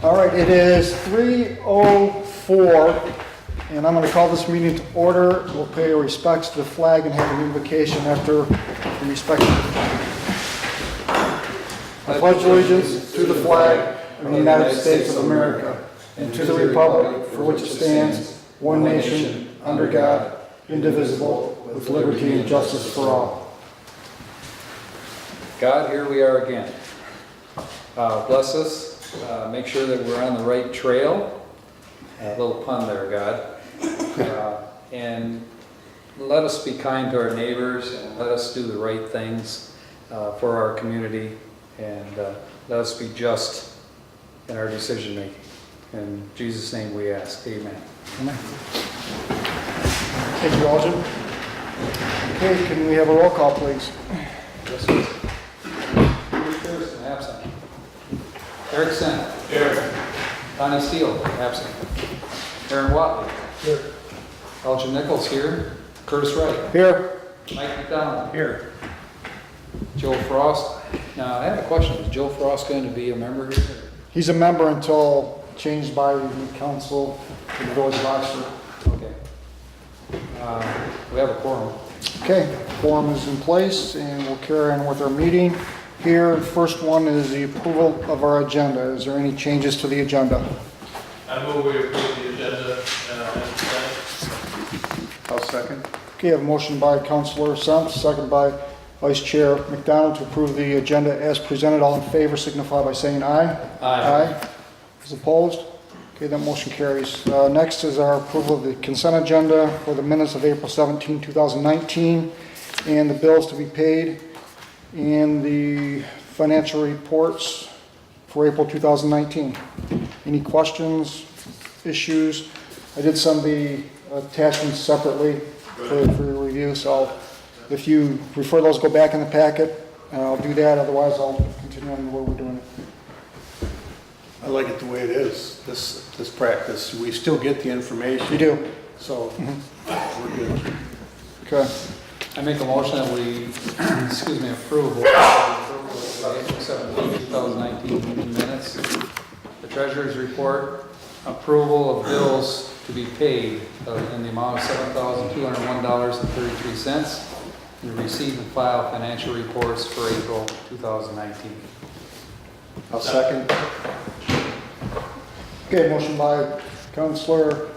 All right, it is 3:04, and I'm going to call this meeting to order. We'll pay our respects to the flag and have an invocation after the respect to the flag. I pledge allegiance to the flag of the United States of America and to the republic for which it stands, one nation, under God, indivisible, with liberty and justice for all. God, here we are again. Bless us. Make sure that we're on the right trail. A little pun there, God. And let us be kind to our neighbors and let us do the right things for our community. And let us be just in our decision making. In Jesus' name we ask. Amen. Amen. Thank you, Alden. Okay, can we have a roll call, please? Yes, sir. Bruce Pearson, absent. Eric Sen. Here. Donnie Steele, absent. Aaron Watley. Here. Elgin Nichols here. Curtis Wright. Here. Mike McDonald. Here. Joe Frost. Now, I have a question. Is Joe Frost going to be a member here? He's a member until changed by the council in the village of Oxford. Okay. We have a quorum. Okay, quorum is in place, and we'll carry on with our meeting. Here, first one is the approval of our agenda. Is there any changes to the agenda? I move we approve the agenda as presented. I'll second. Okay, I have a motion by Councilor Sent, second by Vice Chair McDonald to approve the agenda as presented. All in favor signify by saying aye. Aye. Is opposed? Okay, that motion carries. Next is our approval of the consent agenda for the minutes of April 17, 2019, and the bills to be paid, and the financial reports for April 2019. Any questions, issues? I did send the attachments separately for your review, so if you prefer those, go back in the packet, and I'll do that. Otherwise, I'll continue on the way we're doing it. I like it the way it is, this practice. We still get the information. You do? So, we're good. Okay. I make a motion that we, approve April 17, 2019 minutes. The treasurer's report, approval of bills to be paid in the amount of $7,201.33. And receive and file financial reports for April 2019. I'll second. Okay, motion by Councilor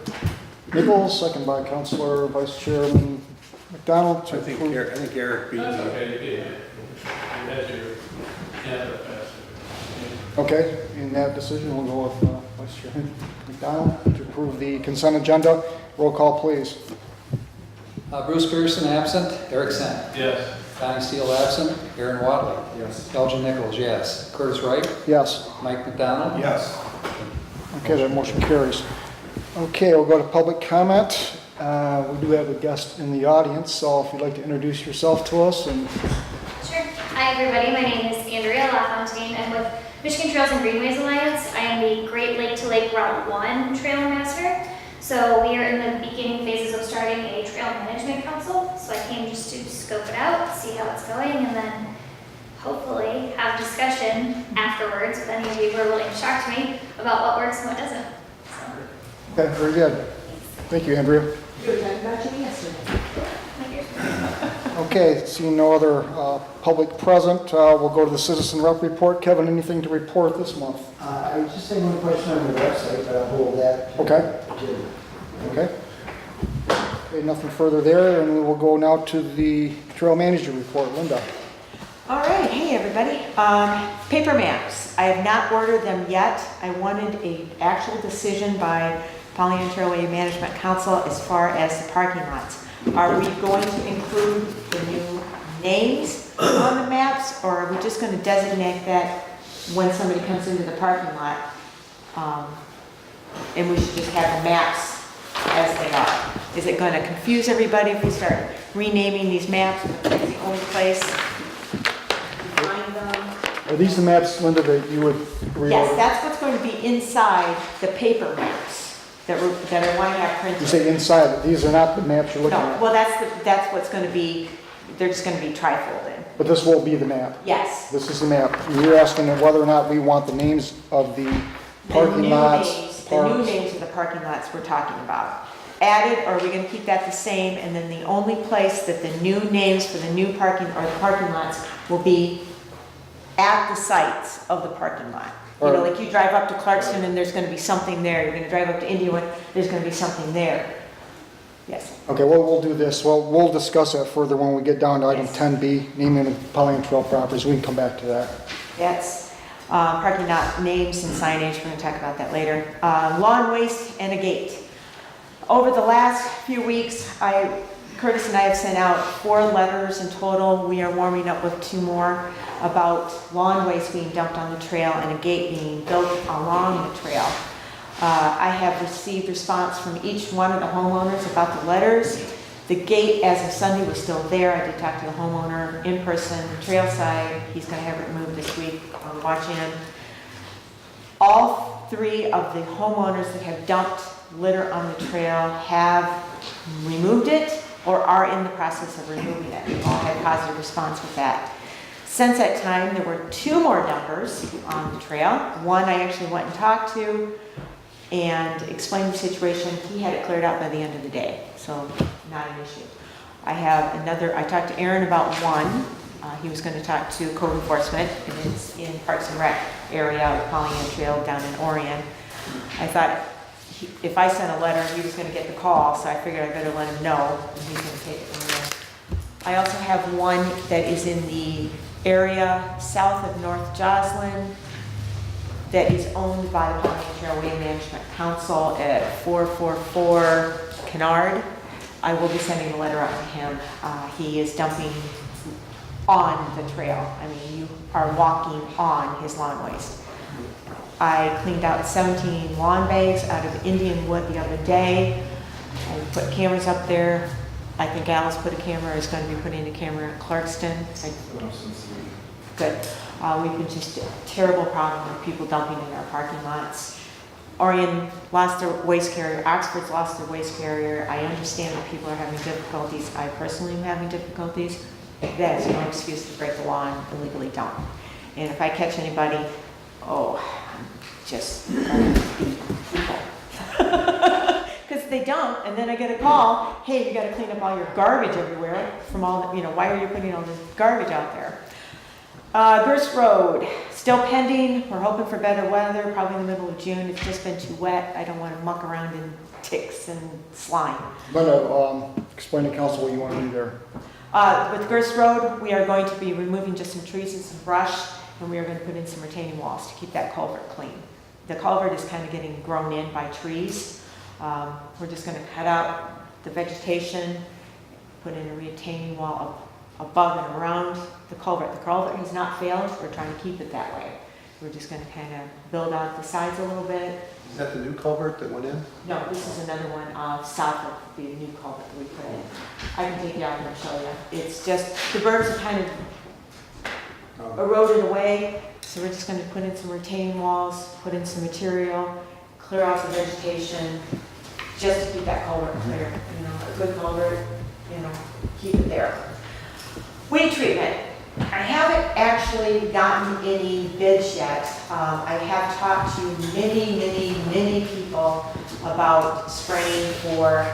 Nichols, second by Councilor Vice Chairman McDonald to I think approve. Eric beat That's me. okay, you did. You had your agenda passed. Okay, in that decision, we'll go with Vice Chairman McDonald to approve the consent agenda. Roll call, please. Bruce Pearson absent. Eric Sen. Yes. Donnie Steele absent. Aaron Watley. Yes. Elgin Nichols, yes. Curtis Wright. Yes. Mike McDonald. Yes. Okay, that motion carries. Okay, we'll go to public comment. We do have a guest in the audience, so if you'd like to introduce yourself to us. And Sure. Hi, everybody. My name is Andrea LaFontaine. I'm with Michigan Trails and Greenways Alliance. I am the Great Lake to Lake Route 1 Trail Master. So we are in the beginning phases of starting a trail management council. So I came just to scope it out, see how it's going, and then hopefully have discussion afterwards with any of you who are willing to talk to me about what works and what doesn't. So, okay, very good. Thank you, Andrea. like yours. Okay, seeing no other public present, we'll go to the citizen rep report. Kevin, anything to report this month? I was just saying one question on the website, but I'll hold that. Okay. Okay. Okay, nothing further there, and we will go now to the trail manager report. Linda. All right, hey everybody. Paper maps. I have not ordered them yet. I wanted an actual decision by Pollyanna Trailway Management Council as far as the parking lots. Are we going to include the new names on the maps, or are we just going to designate that when somebody comes into the parking lot, and we should just have the maps as they are? Is it going to confuse everybody if we start renaming these maps? It's the only place to find them. Are these the maps, Linda, that you would reorder? Yes, that's what's going to be inside the paper maps that I want to have printed. You say inside, these are not the maps you're looking No, at. well, that's what's going to be, they're just going to be trifolded. But this will be the map. Yes, This is the map. You're asking whether or not we want the names of the Parking new lots, names, the new parks. names of the parking lots we're talking about. Added, or are we gonna keep that the same? And then the only place that the new names for the new parking, or the parking lots will be at the sites of the parking lot. You know, Or- like you drive up to Clarkston and there's gonna be something there. You're gonna drive up to Indian, there's gonna be something there. Yes. Okay, well, we'll do this. Well, we'll discuss that further when we get down to item Yes. 10B, naming of Pollyant Trail properties. We can come back to that. That's parking lot names and signage, we're gonna talk about that later. Lawn waste and a gate. Over the last few weeks, Curtis and I have sent out 4 letters in total. We are warming up with 2 more about lawn waste being dumped on the trail and a gate being built along the trail. I have received response from each one of the homeowners about the letters. The gate, as of Sunday, was still there. I did talk to the homeowner in person, trail side. He's gonna have it removed this week. I'm watching him. All 3 of the homeowners that have dumped litter on the trail have removed it or are in the process of removing it. All had positive response with that. Since that time, there were 2 more dumpers on the trail. One I actually went and talked to and explained the situation. He had it cleared out by the end of the day, so not an issue. I have another, I talked to Aaron about one. He was gonna talk to code enforcement, and it's in Parks and Rec area of Pollyant Trail down in Orion. I thought if I sent a letter, he was gonna get the call, so I figured I better let him know, and he's gonna take it from there. I also have one that is in the area south of North Joslin that is owned by the Pollyant Trail Way Management Council at 444 Kennard. I will be sending a letter out to him. He is dumping on the trail. I mean, you are walking on his lawn waste. I cleaned out 17 lawn bags out of Indian wood the other day. I put cameras up there. I think Alice put a camera, is going to be putting a camera at Clarkston. Good. We've been just a terrible problem with people dumping in our parking lots. Orion lost their waste carrier, Oxford's lost their waste carrier. I understand that people are having difficulties. I personally am having difficulties. That is no excuse to break the law and illegally dump. And if I catch anybody, I'm just going to beat people. Because they dump, and then I get a call, hey, you gotta clean up all your garbage everywhere from all, why are you putting all this garbage out there? Gerst Road, still pending. We're hoping for better weather, probably in the middle of June. It's just been too wet. I don't want to muck around in ticks and slime. I'm gonna explain to council what you want to do there. With Gerst Road, we are going to be removing just some trees and some brush, and we are going to put in some retaining walls to keep that culvert clean. The culvert is kind of getting grown in by trees. We're just going to cut out the vegetation, put in a retaining wall above and around the culvert. The culvert has not failed. We're trying to keep it that way. We're just going to kind of build out the sides a little bit. Is that the new culvert that went in? No, this is another one south of the new culvert that we put in. I can take you out there and show you. It's just, the birds are kind of eroded away, so we're just going to put in some retaining walls, put in some material, clear out the vegetation, just to keep that culvert clear. A good culvert, keep it there. Weed treatment. I haven't actually gotten any bids yet. I have talked to many people about spraying for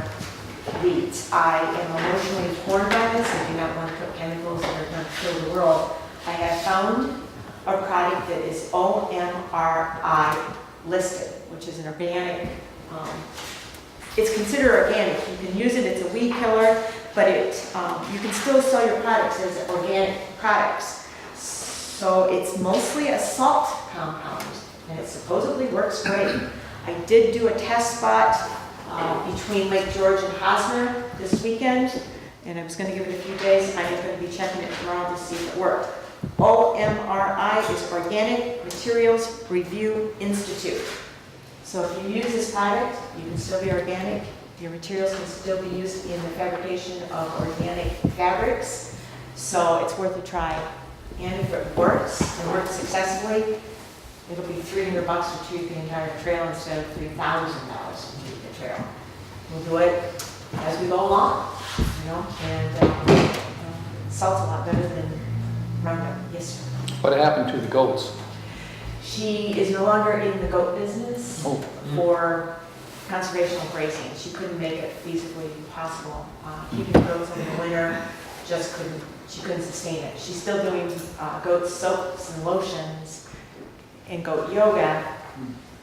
weeds. I am emotionally torn by this. I do not want to put chemicals that are going to kill the world. I have found a product that is OMRI listed, which is an organic, it's considered organic. You can use it, it's a weed killer, but you can still sell your products as organic products. So it's mostly a salt compound, and it supposedly works great. I did do a test spot between Lake George and Hosmer this weekend, and I was going to give it a few days. I'm going to be checking it tomorrow to see if it worked. OMRI is Organic Materials Review Institute. So if you use this product, you can still be organic. Your materials can still be used in the fabrication of organic fabrics. So it's worth a try. And if it works and works successfully, it'll be $300 to treat the entire trail instead of $3,000 to treat the trail. We'll do it as we go along, and salt's a lot better than Roundup. Yes, sir. What happened to the goats? She is no longer in the goat business Oh. for conservational grazing. She couldn't make it feasibly possible. Keeping goats in the winter, she couldn't sustain it. She's still doing goat soaps and lotions and goat yoga,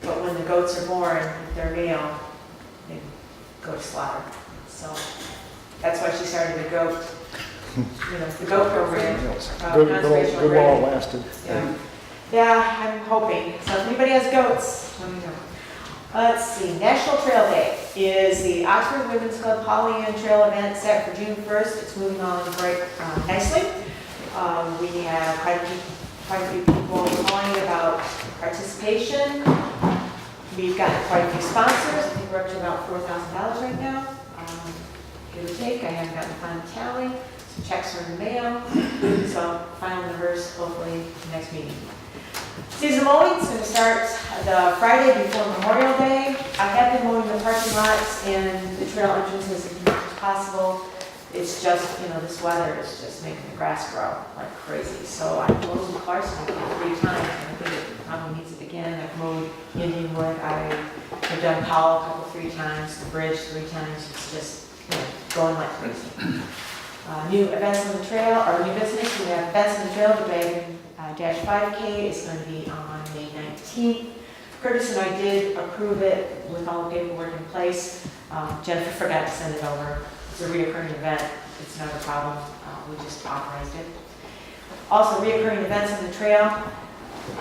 but when the goats are born, if they're male, they go to slaughter. So that's why she started the goat, the goat program. Good conservational good while it grazing. lasted. Yeah, I'm hoping. So if anybody has goats, let me know. Let's see, National Trail Day is the Oxford Women's Club Pollyant Trail event set for June 1st. It's moving on very nicely. We have quite a few people calling about participation. We've gotten quite a few sponsors. I think we're up to about $4,000 right now. Give or take, I haven't gotten the final tally. Some checks are in the mail. So final numbers hopefully next meeting. Season mowing is going to start the Friday before Memorial Day. I have been mowing the parking lots and the trail entrances as much as possible. It's just, this weather is just making the grass grow like crazy. So I've mowed Clarkson 3 times, and I think it probably needs it again. I've mowed Indianwood. I've done Powell 3 times, the bridge 3 times. It's just going like crazy. New events on the trail, or new business. We have events on the trail. The Dragon Dash 5K is going to be on May 19th. Curtis and I did approve it with all the paperwork in place. Jennifer forgot to send it over. It's a reoccurring event. It's not a problem. We just authorized it. Also, reoccurring events on the trail.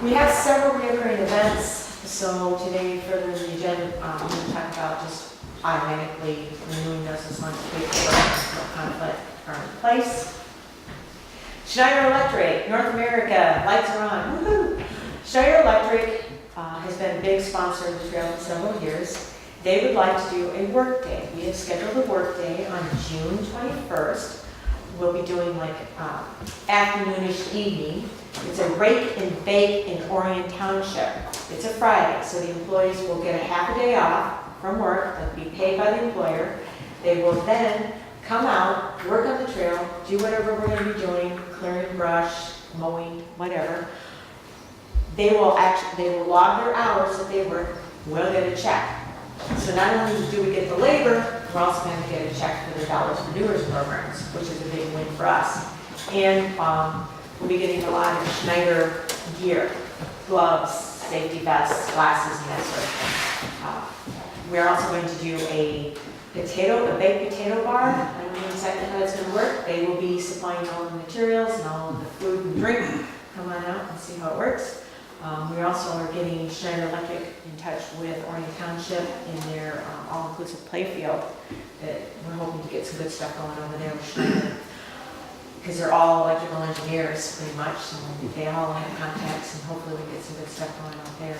We have several reoccurring events. So today, further in the agenda, we're going to talk about just automatically renewing those as long as paperwork no conflict are in place. Schneider Electric, North America, lights are on. Woohoo! Schneider Electric has been a big sponsor of the trail for several years. They would like to do a work day. We have scheduled a work day on June 21st. We'll be doing like afternoonish evening. It's a rake and bake in Orion Township. It's a Friday, so the employees will get a half a day off from work. They'll be paid by the employer. They will then come out, work on the trail, do whatever we're going to be doing, clearing brush, mowing, whatever. They will log their hours that they work. We'll get a check. So not only do we get the labor, we're also going to get a check for their Dollars for Doers programs, which is a big win for us. And we'll be getting a lot of Schneider gear, gloves, safety vests, glasses, and that sort of thing. We're also going to do a baked potato bar. I don't know exactly how that's going to work. They will be supplying all the materials and all of the food and drink. Come on out and see how it works. We also are getting Schneider Electric in touch with Orion Township in their all-inclusive playfield. That we're hoping to get some good stuff going over there with Schneider. Because they're all electrical engineers, pretty much. So they all have contacts, and hopefully we get some good stuff going on there.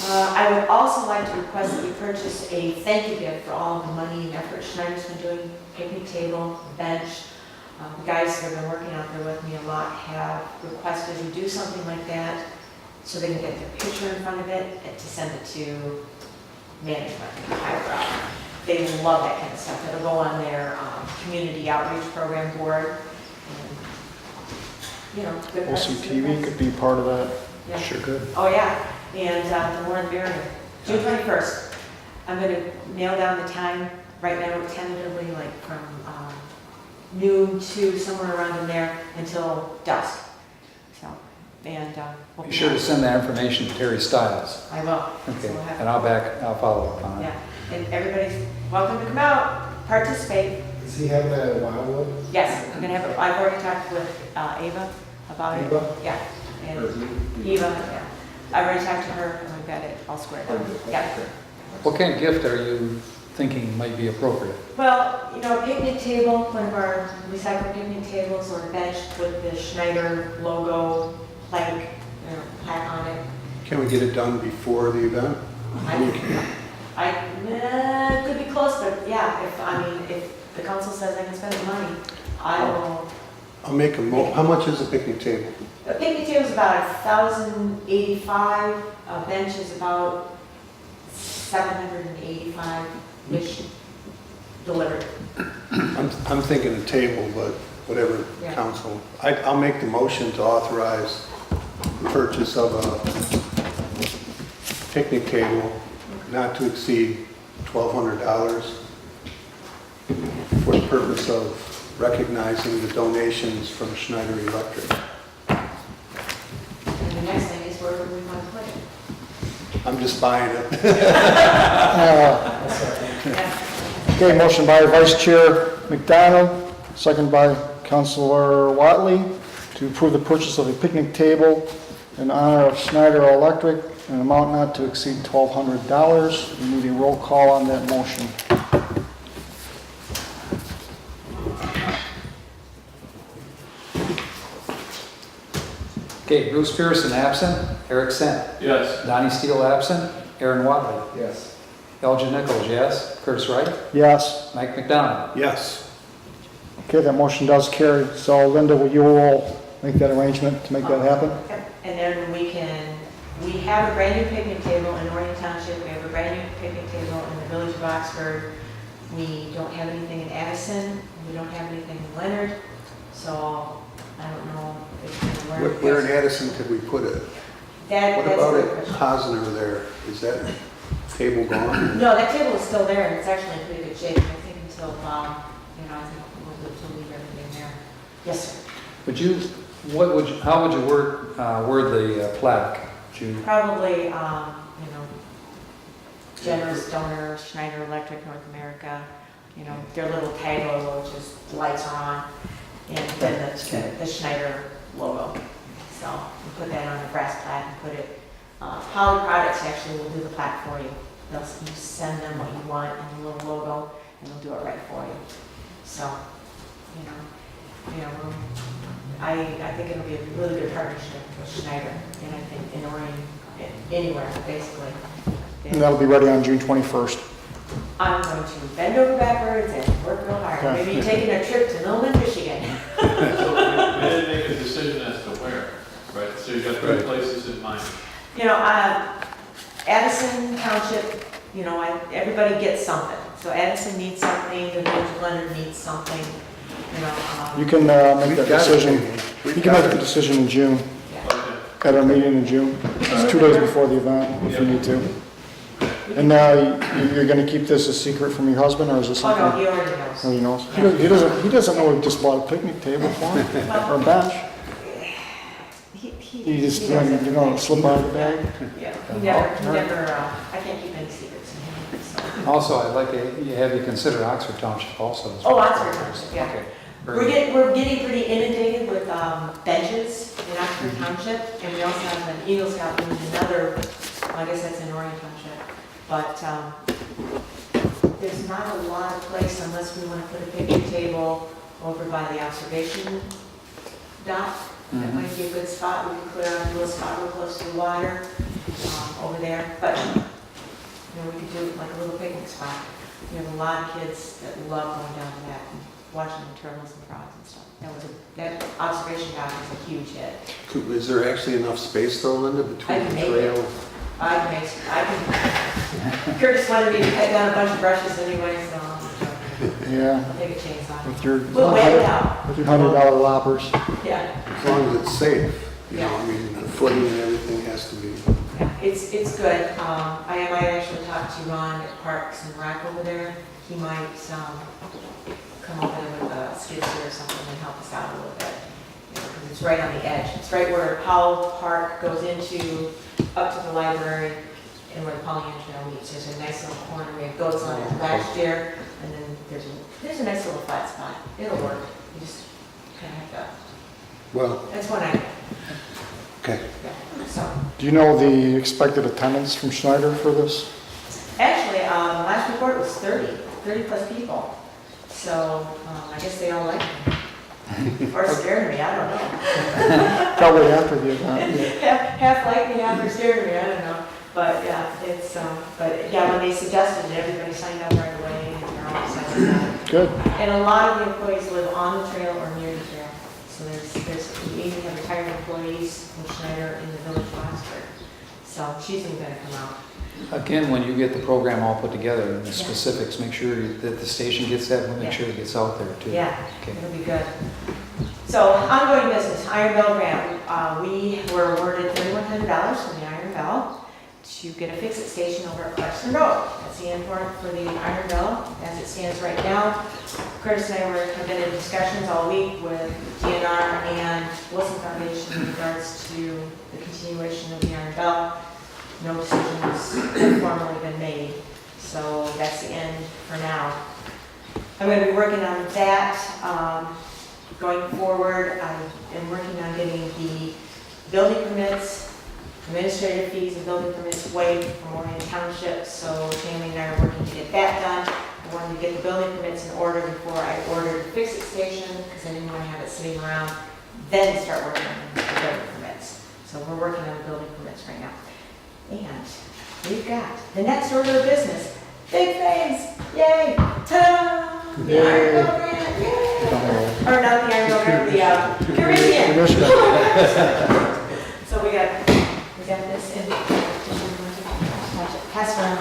I would also like to request that we purchase a thank you gift for all of the money and effort Schneider's been doing, picnic table, bench. The guys that have been working out there with me a lot have requested we do something like that so they can get their picture in front of it and to send it to management, higher up. They love that kind of stuff. It'll go on their community outreach program board. And, good OCTV could be part of that. Yeah. Sure could. Oh, yeah. And the more the merrier. June 21st. I'm going to nail down the time right now, tentatively, like from noon to somewhere around in there until dusk. So, and we'll Be sure to send that information to Terry Stiles. I will. Okay, So we'll have- and I'll follow up on it. Yeah, and everybody's welcome to come out, participate. Does he have that at Wildwood? Yes, I'm gonna have, I've already talked with Ava about it. Eva? Yeah, and Eva, yeah. I've already talked to her, and we've got it all squared out. Yeah. What kind of gift are you thinking might be appropriate? Well, a picnic table, one of our recycled picnic tables, or a bench with the Schneider logo, plaque on it. Can we get it done before the event? Could be close, but yeah, if the council says I can spend the money, I will. I'll make how much is a picnic table? A picnic table is about $1,085. A bench is about $785-ish delivered. I'm thinking a table, but whatever Yeah. council. I'll make the motion to authorize purchase of a picnic table not to exceed $1,200 for the purpose of recognizing the donations from Schneider Electric. And the next thing is where do we want to put it? I'm just buying it. Okay, motion by Vice Chair McDonald, second by Councilor Watley, to approve the purchase of a picnic table in honor of Schneider Electric, an amount not to exceed $1,200. We need a roll call on that motion. Okay, Bruce Pearson absent, Eric Sent, Yes. Donnie Steele absent, Aaron Watley, Yes. Elgin Nichols, yes, Curtis Wright, Yes. Mike McDonald. Yes. Okay, that motion does carry. So Linda, will you all make that arrangement to make that happen? Yep. And then we have a brand new picnic table in Orion Township, we have a brand new picnic table in the village of Oxford. We don't have anything in Addison, we don't have anything in Leonard, so I don't know if it's gonna work. Where in Addison could we put it? That, What that's about the at question. Posner there? Is that table gone? No, that table is still there, and it's actually in pretty good shape, I think until, I think we'll leave everything there. Yes, sir. Would you, how would you word the plaque? Would you, Probably, generous donor, Schneider Electric North America, their little tag logo, which is the lights are on, and then the Schneider logo. So we put that on a brass plaque and put it, Poly Products actually will do the plaque for you. You send them what you want and the little logo, and they'll do it right for you. So, I think it'll be a really good partnership with Schneider, and I think in Orion, anywhere, basically. And that'll be ready on June 21st. I'm going to bend over backwards and work real hard. Okay. Maybe taking a trip to Millman, Michigan. So we didn't make a decision as to where, right? So you got three places in mind. Addison Township, everybody gets something. So Addison needs something, the village of Leonard needs something, You can make We've that got it. decision. We've You can got make the it. decision in June, Okay. at our meeting in June. It's 2 days before the event, if you need to. And you're gonna keep this a secret from your husband, or is this Oh, no, something? he already knows. Oh, he knows? He doesn't know we just bought a picnic table for him, or a bench. You just, slip out of the bag? Yeah, he never, I can't keep any secrets from him, so. also, I'd like to have you consider Oxford Township also. as Oh, well. Oxford Township, yeah. Okay. Very We're getting pretty inundated with benches in Oxford Township, and we also have an Eagle Scout room, another, I guess that's in Orion Township. But there's not a lot of place unless we want to put a picnic table over by the observation dock. That might be a good spot. We can put out a little spot real close to the water over there. But we could do like a little picnic spot. We have a lot of kids that love going down to that and watching the turtles and frogs and stuff. That observation dock is a huge hit. Is there actually enough space though, Linda, I between can the make trail? I can. Curtis wanted me to cut down a bunch of brushes anyway, so Yeah, I'll take a chainsaw. with your We'll wait it out. with your $100 loppers. Yeah, As long as it's safe, Yeah. I mean, the footing and everything has to be. yeah, it's good. I might actually talk to Ron at Parks and Rec over there. He might come over there with a skid steer or something and help us out a little bit. Because it's right on the edge. It's right where Powell Park goes up to the library and where the Pollyant Trail meets. There's a nice little corner. We had goats on it last year, and then there's a nice little flat spot. It'll work. You just kind of have to. Well, That's one idea. okay. Yeah. So Do you know the expected attendance from Schneider for this? actually, the last report was 30 plus people. So I guess they all like me. Or scared me. I don't know. Probably after the event. half like me, half are scared of me. I don't know. But yeah, when they suggested it, everybody signed up right away, and they're all excited about it. Good. And a lot of the employees live on the trail or near the trail. So we even have retired employees from Schneider in the village of Oxford. So she's even gonna come out. Again, when you get the program all put together and the specifics, make sure that the station gets that, and make Yeah. sure it gets out there too. Yeah, Okay. it'll be good. So ongoing business, Iron Bell grant. We were awarded $3,100 from the Iron Bell to get a fix-it station over at Clarkson Road. That's the end point for the Iron Bell as it stands right now. Curtis and I have been in discussions all week with DNR and Wilson Foundation in regards to the continuation of the Iron Bell. No decisions have formally been made, so that's the end for now. I'm going to be working on that. Going forward, I am working on getting the building permits, administrative fees and building permits waived from Orion Township, so Tammy and I are working to get that done. I wanted to get the building permits in order before I ordered the fix-it station, because I didn't want to have it sitting around, then start working on the building permits. So we're working on the building permits right now. And we've got the next order of business, big things, yay, ta-da! The Iron Bell grant, yay! Or not the Iron Bell grant, the Caribbean. So we got this in, pass around.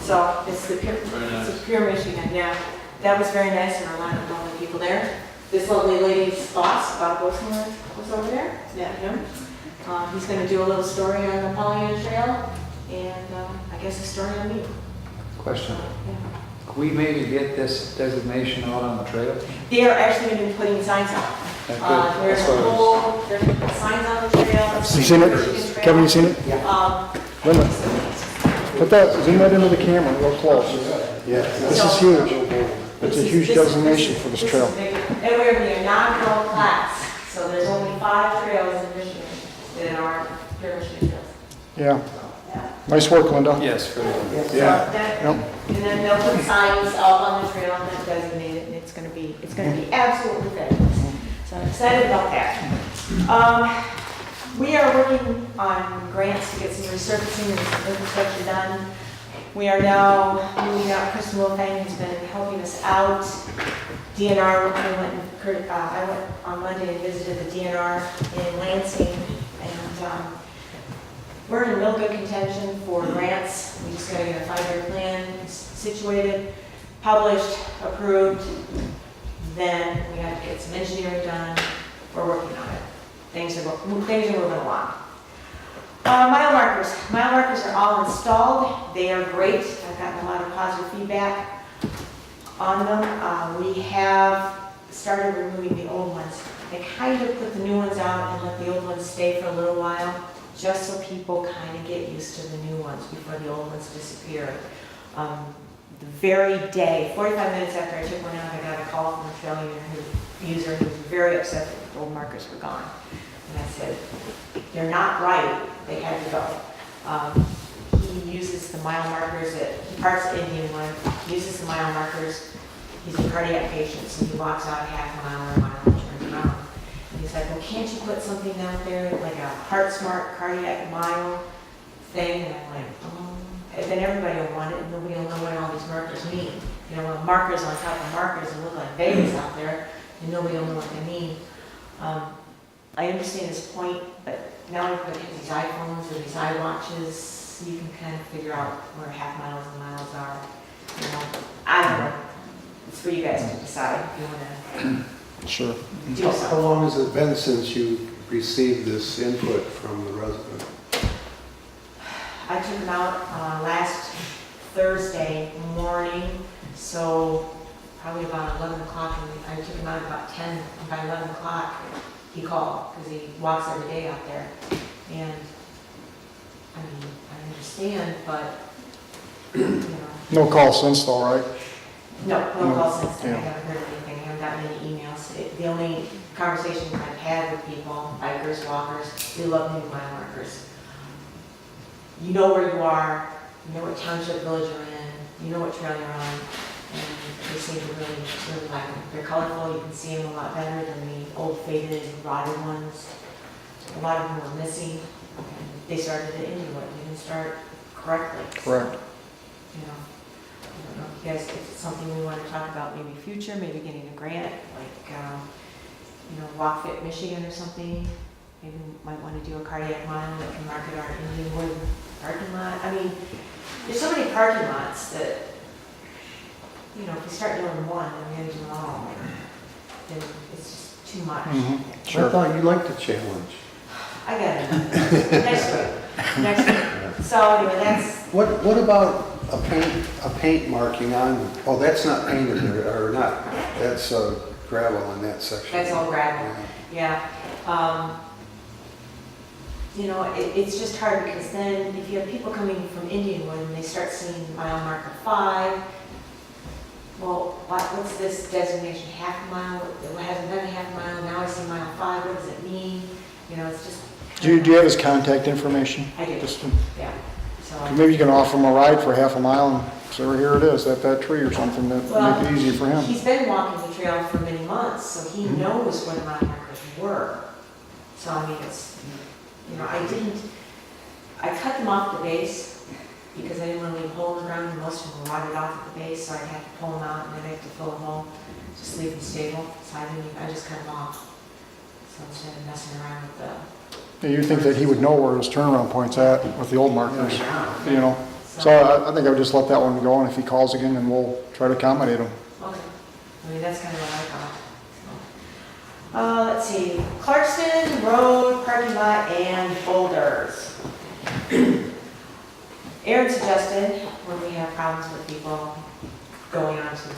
So it's the pure, it's a pure Michigan, yeah. That was very nice, and a lot of lovely people there. This lovely lady's boss, Bob Wilson, was over there, yeah, him. He's gonna do a little story on the Pollyanna Trail, and I guess a story on me. Question. Yeah. Could we maybe get this designation out on the trail? They are actually gonna be putting signs up. There's That's a what I was- whole, there's signs on the trail. You seen it? Kevin, you seen it? Linda, put that, zoom that into the camera real close. Yeah. This is huge. It's a huge designation for this trail. And we're the inaugural class, so there's only 5 trails in Michigan that are pure Michigan trails. Yeah, Yeah. nice work, Linda. Yes, very good. So Yeah. that- Yep. And then they'll put signs out on the trail and then designate it, and it's gonna be absolutely fabulous. So I'm excited about that. We are working on grants to get some resurfacing and some infrastructure done. We are now moving out, Kristen Wolfang has been helping us out. DNR, I went on Monday and visited the DNR in Lansing, and we're in real good contention for grants. We just gotta get a 5-year plan situated, published, approved. Then we have to get some engineering done. We're working on it. Things are moving along. Mile markers. Mile markers are all installed. They are great. I've gotten a lot of positive feedback on them. We have started removing the old ones. I kind of put the new ones out and let the old ones stay for a little while, just so people kind of get used to the new ones before the old ones disappear. The very day, 45 minutes after I took one out, I got a call from a trail user who was very upset that the old markers were gone. And I said, they're not right, they had to go. He uses the mile markers he parks at Indian One, uses the mile markers. He's a cardiac patient, so he walks out half a mile or a mile and turns around. And he's like, well, can't you put something out there, like a Heart Smart cardiac mile thing? And I'm like, and then everybody will want it, and nobody will know what all these markers mean. You know, markers on top of markers and look like Vegas out there, and nobody will know what they mean. I understand his point, but now everybody has these iPhones or these iWatches, you can kind of figure out where half miles and miles are. You know, I don't know. It's for you guys to decide if you want to Sure. do How something. long has it been since you received this input from the resident? I took them out last Thursday morning, so probably about 11 o'clock, and I took him out about 10, and by 11 o'clock, he called, because he walks every day out there. And, I mean, I understand, but, you know. No call since though, right? No call since then. I Yeah. haven't heard anything. I haven't gotten any emails. The only conversations I've had with people, bikers, walkers, they love new mile markers. You know where you are, you know what township, village you're in, you know what trail you're on, and they seem to really, really like them. They're colorful, you can see them a lot better than the old faded, rotted ones. A lot of them were missing. They started at Indianwood, they didn't start correctly. Correct. You know, I don't know if you guys, if it's something we want to talk about, maybe future, maybe getting a grant, like, you know, Walk Fit Michigan or something. Maybe we might want to do a cardiac mile that can market our Indianwood parking lot. I mean, there's so many parking lots that, you know, if we start doing one, then we gotta do them all. Then it's just too much. Mhm, I Sure. thought you liked the challenge. I got it. Next week, next week. So anyway, that's, What about a paint marking on, oh, that's not painted there, or not, that's gravel in that section. that's all gravel, yeah. You know, it's just hard because then if you have people coming from Indianwood and they start seeing mile marker 5, well, what's this designation, half a mile? It hasn't been a half a mile, now I see mile 5, what does it mean? You know, it's just. Do you have his contact information? I do, Just yeah. So, maybe you can offer him a ride for half a mile and say, well, here it is, at that tree or something, that Well, make it easier for him. he's been walking the trail for many months, so he knows where the mile markers were. So, I mean, it's, you know, I cut them off the base because I didn't want to leave a hole in the ground, and most of them were rotted off at the base, so I'd have to pull them out and then I'd have to fill a hole, just leave them stable, so I just cut them off. So instead of messing around with the. Yeah, you'd think that he would know where his turnaround point's at with the old markers, you know? So I think I would just let that one go, and if he calls again, then we'll try to accommodate him. Okay, I mean, that's kind of what I thought. So, let's see, Clarkston Road parking lot and boulders. Aaron suggested when we have problems with people going on to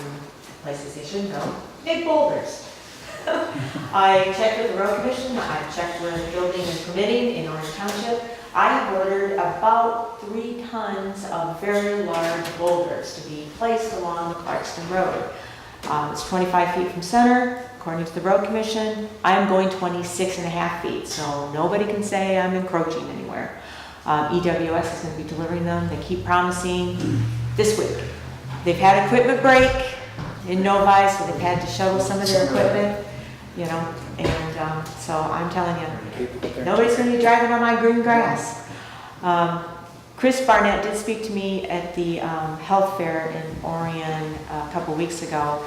places they shouldn't go, big boulders. I checked with the road commission, I checked with building and permitting in Orange Township. I have ordered about 3 tons of very large boulders to be placed along the Clarkston Road. It's 25 feet from center, according to the road commission. I am going 26.5 feet, so nobody can say I'm encroaching anywhere. EWS is going to be delivering them. They keep promising this week. They've had equipment break in Novi, so they've had to shuttle some of their equipment, you know, and so I'm telling you, nobody's going to be driving on my green grass. Chris Barnett did speak to me at the health fair in Orion a couple weeks ago.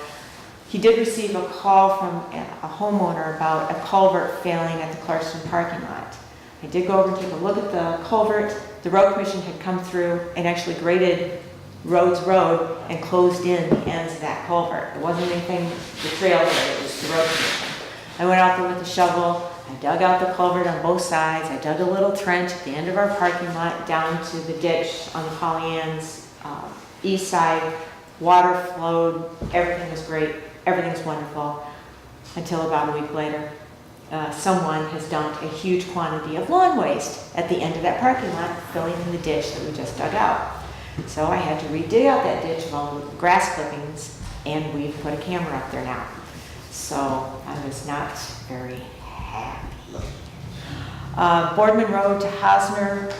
He did receive a call from a homeowner about a culvert failing at the Clarkston parking lot. I did go over and take a look at the culvert. The road commission had come through and actually graded Rhodes Road and closed in the ends of that culvert. It wasn't anything, the trail there, it was the road commission. I went out there with a shovel, I dug out the culvert on both sides, I dug a little trench at the end of our parking lot down to the ditch on the Pollyan's east side. Water flowed, everything was great, everything's wonderful, until about a week later. Someone has dumped a huge quantity of lawn waste at the end of that parking lot, filling in the ditch that we just dug out. So I had to dig out that ditch of all the grass clippings, and we've put a camera up there now. So I was not very happy. Boardman Road to Hosner.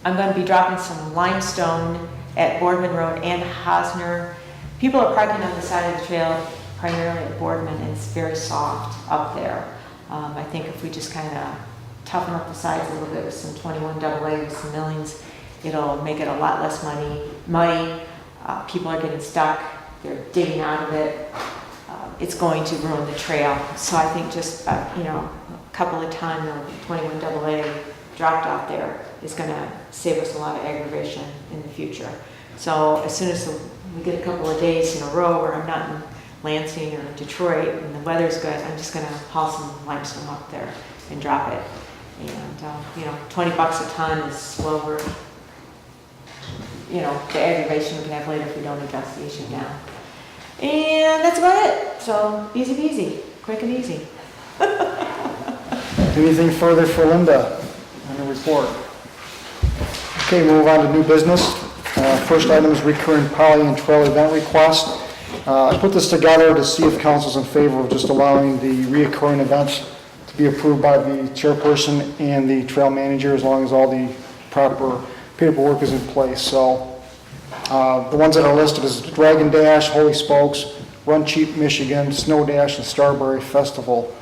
I'm going to be dropping some limestone at Boardman Road and Hosner. People are parking on the side of the trail, primarily at Boardman, and it's very soft up there. I think if we just kind of toughen up the sides a little bit with some 21 AA with some millings, it'll make it a lot less muddy. People are getting stuck. They're digging out of it. It's going to ruin the trail. So I think just a couple of ton of 21 AA dropped out there is going to save us a lot of aggravation in the future. So as soon as we get a couple of days in a row where I'm not in Lansing or Detroit and the weather's good, I'm just going to haul some limestone up there and drop it. And $20 a ton is well worth the aggravation we can have later if we don't address the issue now. And that's about it. So easy peasy, quick and easy. Anything further for Linda on the report? Okay, move on to new business. First item is recurring Poly and Trail event request. I put this together to see if council's in favor of just allowing the reoccurring events to be approved by the chairperson and the trail manager, as long as all the proper paperwork is in place. So the ones that are listed is Dragon Dash, Holy Spokes, Run Cheap Michigan, Snow Dash, and Starberry Festival.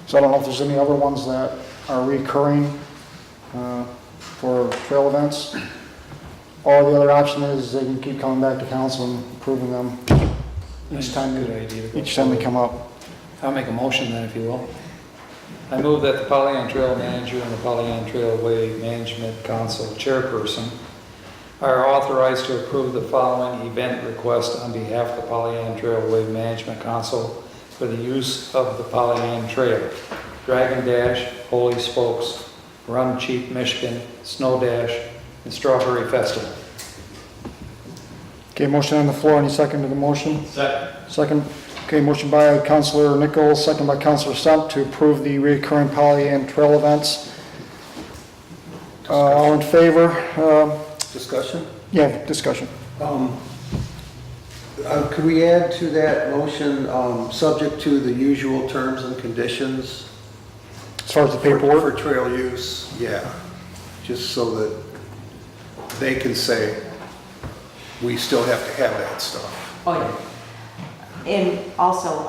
So I don't know if there's any other ones that are recurring for trail events. Or the other option is they can keep coming back to council and approving them each time they come up. I'll make a motion then, if you will. I move that the Pollyant Trail Manager and the Pollyant Trailway Management Council Chairperson are authorized to approve the following event request on behalf of the Pollyant Trailway Management Council for the use of the Pollyant Trail. Dragon Dash, Holy Spokes, Run Cheap Michigan, Snow Dash, and Strawberry Festival. Okay, motion on the floor. Any second to the motion? Second. Second. Okay, motion by Counselor Nichols, second by Counselor Stump to approve the recurring Pollyant Trail events. All in favor? Discussion? Yeah, discussion. Could we add to that motion, subject to the usual terms and conditions? As far as the For paperwork? trail use, yeah, just so that they can say, we still have to have that stuff. Oh, yeah. And also,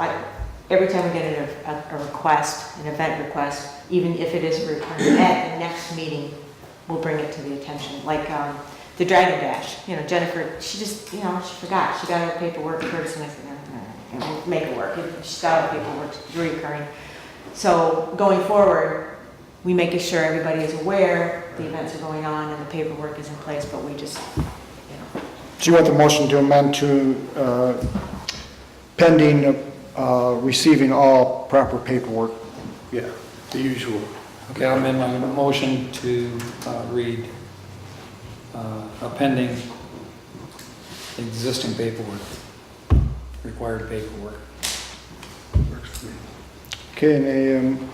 every time we get a request, an event request, even if it is a recurring, at the next meeting, we'll bring it to the attention. Like the Dragon Dash, Jennifer, she just, she forgot. She got her paperwork first, and I said, no, we'll make it work. She's got her paperwork, it's recurring. So going forward, we make sure everybody is aware the events are going on and the paperwork is in place, but we just, Do you want the motion to amend to pending receiving all proper paperwork? Yeah, the usual. Okay, I'll amend my motion to read pending existing paperwork, required paperwork. Works for me. Okay, and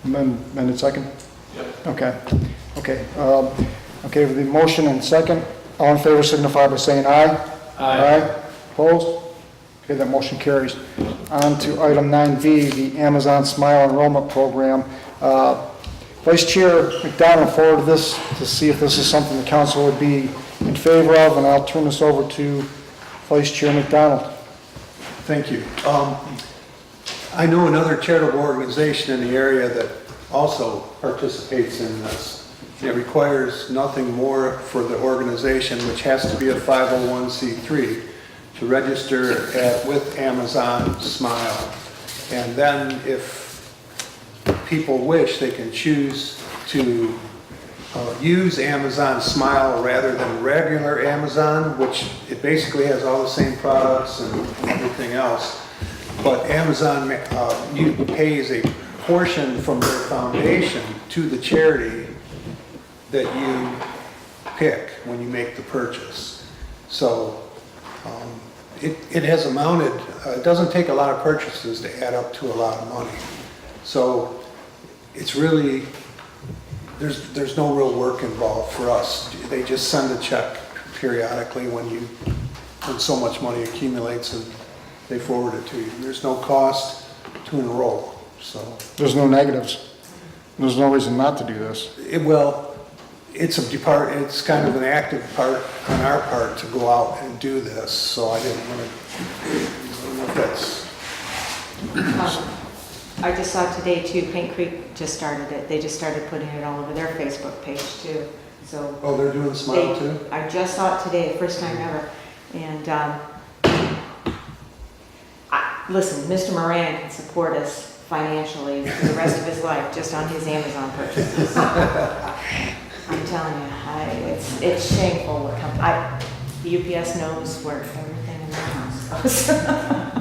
amended second? Yep. Okay, okay, with the motion and second, all in favor signify by saying aye. Opposed? Okay, that motion carries. On to item 9V, the Amazon Smile Enrollment Program. Vice Chair McDonald forwarded this to see if this is something the council would be in favor of, and I'll turn this over to Vice Chair McDonald. Thank you. I know another charitable organization in the area that also participates in this. It requires nothing more for the organization, which has to be a 501c3, to register with Amazon Smile. And then if people wish, they can choose to use Amazon Smile rather than regular Amazon, which it basically has all the same products and everything else. But Amazon pays a portion from their foundation to the charity that you pick when you make the purchase. So it has amounted, it doesn't take a lot of purchases to add up to a lot of money. So it's really, there's no real work involved for us. They just send a check periodically when so much money accumulates, and they forward it to you. There's no cost to enroll, so. There's no negatives. There's no reason not to do this. It's it's kind of an active part on our part to go out and do this, so I didn't want to, I don't know if that's. I just saw today too, Paint Creek just started it. They just started putting it all over their Facebook page too. So Oh, they're doing Smile too? I just saw it today, first time ever. And listen, Mr. Moran can support us financially for the rest of his life just on his Amazon purchases. I'm telling you, it's shameful what comes. The UPS knows where everything in their house goes.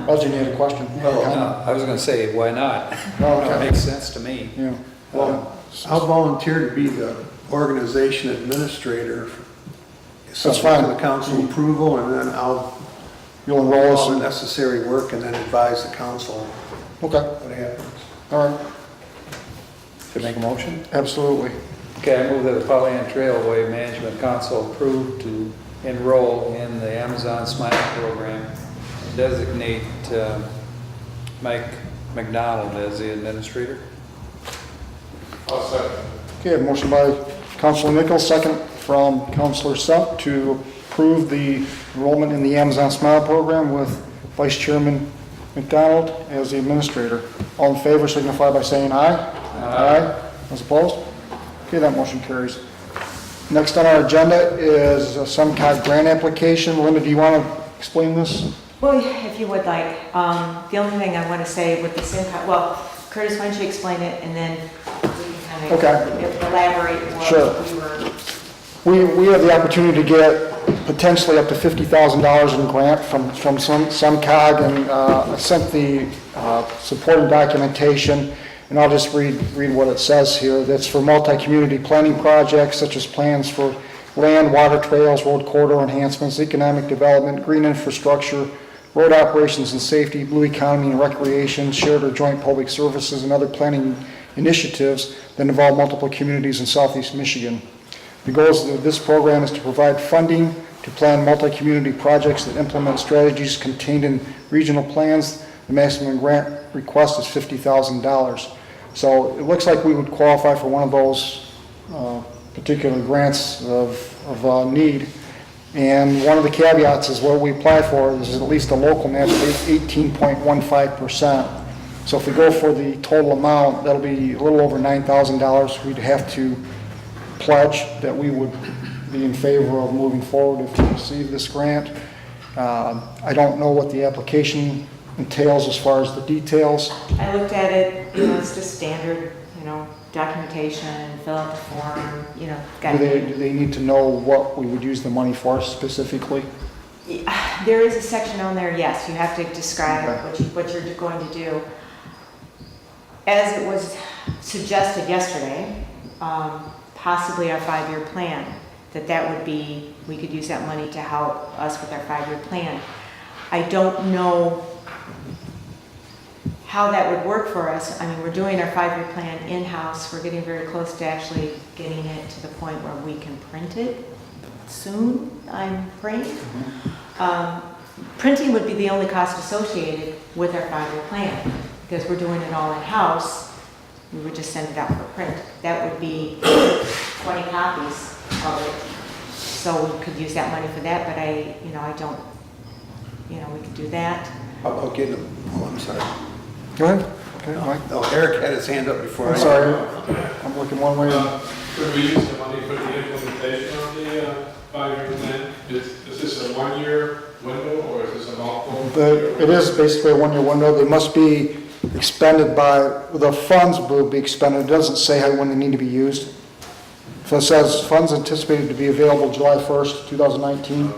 Roger, you had a question? I was going to say, why not? Oh, okay. It makes sense to me. Yeah. Well, I'll volunteer to be the organization administrator. That's Subject fine. to the council approval, and then I'll You'll do enroll us all the in... necessary work and then advise the council Okay, what happens. all right, To make a motion? absolutely. Okay, I move that the Pollyant Trailway Management Council approve to enroll in the Amazon Smile Program and designate Mike McDonald as the administrator. I'll second. Okay, a motion by Councilor Nichols, second from Councilor Stump to approve the enrollment in the Amazon Smile Program with Vice Chairman McDonald as the administrator. All in favor signify by saying aye. Aye. Those opposed? Okay, that motion carries. Next on our agenda is a SEMCOG grant application. Linda, do you want to explain this? Well, if you would like, the only thing I want to say with the SIMCOG, well, Curtis, why don't you explain it, and then we can kind of Okay. elaborate what Sure. we were. We had the opportunity to get potentially up to $50,000 in grant from SEMCOG, and I sent the supporting documentation, and I'll just read what it says here. That's for multi-community planning projects such as plans for land, water trails, road corridor enhancements, economic development, green infrastructure, road operations and safety, blue economy and recreation, shared or joint public services, and other planning initiatives that involve multiple communities in southeast Michigan. The goals of this program is to provide funding to plan multi-community projects that implement strategies contained in regional plans. The maximum grant request is $50,000. So it looks like we would qualify for one of those particular grants of need. And one of the caveats is what we apply for is at least a local match of 18.15%. So if we go for the total amount, that'll be a little over $9,000. We'd have to pledge that we would be in favor of moving forward if we receive this grant. I don't know what the application entails as far as the details. I looked at it, it's just standard, documentation, fill out the form, Do they need to know what we would use the money for specifically? There is a section on there, yes, you have to describe what you're going to do. As it was suggested yesterday, possibly our 5-year plan, that would be, we could use that money to help us with our 5-year plan. I don't know how that would work for us. I mean, we're doing our 5-year plan in-house. We're getting very close to actually getting it to the point where we can print it soon, I'm praying. Printing would be the only cost associated with our 5-year plan, because we're doing it all in-house. We would just send it out for print. That would be 20 copies of it. So we could use that money for that, but I don't, we could do that. I'll get him. Oh, I'm sorry. Go ahead. Okay, Mike. Oh, Eric had his hand up before. I'm sorry. I'm looking one way. Could we use the money for the implementation of the 5-year plan? Is this a 1-year window or is this a multiple? It is basically a 1-year window. They must be expended by, the funds will be expended. It doesn't say when they need to be used. So it says funds anticipated to be available July 1st, 2019,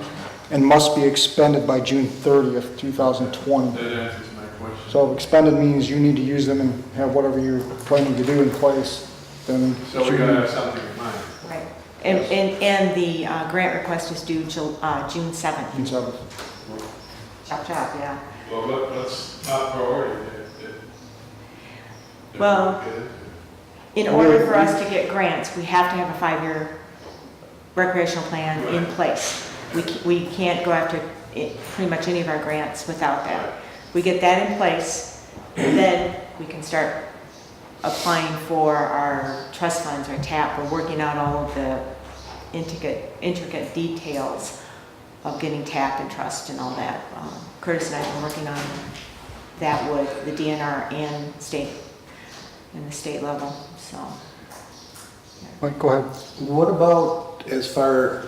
and must be expended by June 30th, 2020. That answers my question. So expended means you need to use them and have whatever you're planning to do in place. Then So we gotta have something in mind. Right. And the grant request is due June 7th. June 7th. Chop, chop, yeah. Well, let's top priority. Well, in order for us to get grants, we have to have a 5-year recreational plan in place. We can't go after pretty much any of our grants without that. We get that in place, then we can start applying for our trust funds, our TAP. We're working out all of the intricate details of getting TAP and trust and all that. Curtis and I have been working on that with the DNR and the state level, so. Mike, go ahead. What about as far,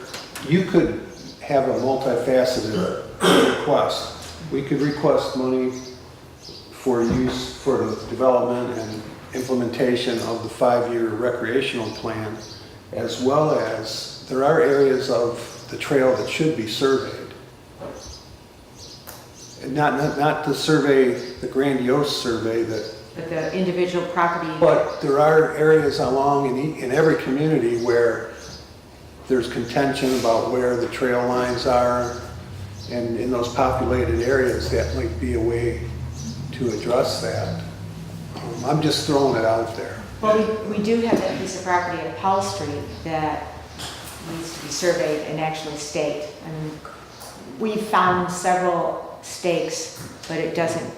you could have a multifaceted request. We could request money for use for the development and implementation of the 5-year recreational plan, as well as there are areas of the trail that should be surveyed. And not to survey, the grandiose survey that. But the individual property. But there are areas along in every community where there's contention about where the trail lines are, and in those populated areas, that might be a way to address that. I'm just throwing it out there. Well, we do have that piece of property at Powell Street that needs to be surveyed and actually staked. And we found several stakes, but it doesn't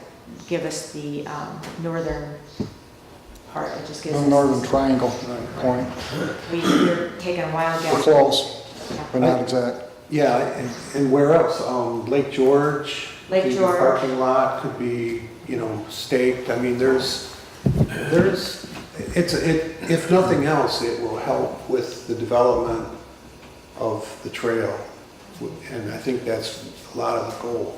give us the northern part. It just gives The us. northern triangle point. We're taking a wild We're guess. close, but not exact. Yeah, and where else? Lake George. Lake the George. Parking lot could be, staked. I mean, if nothing else, it will help with the development of the trail. And I think that's a lot of the goal.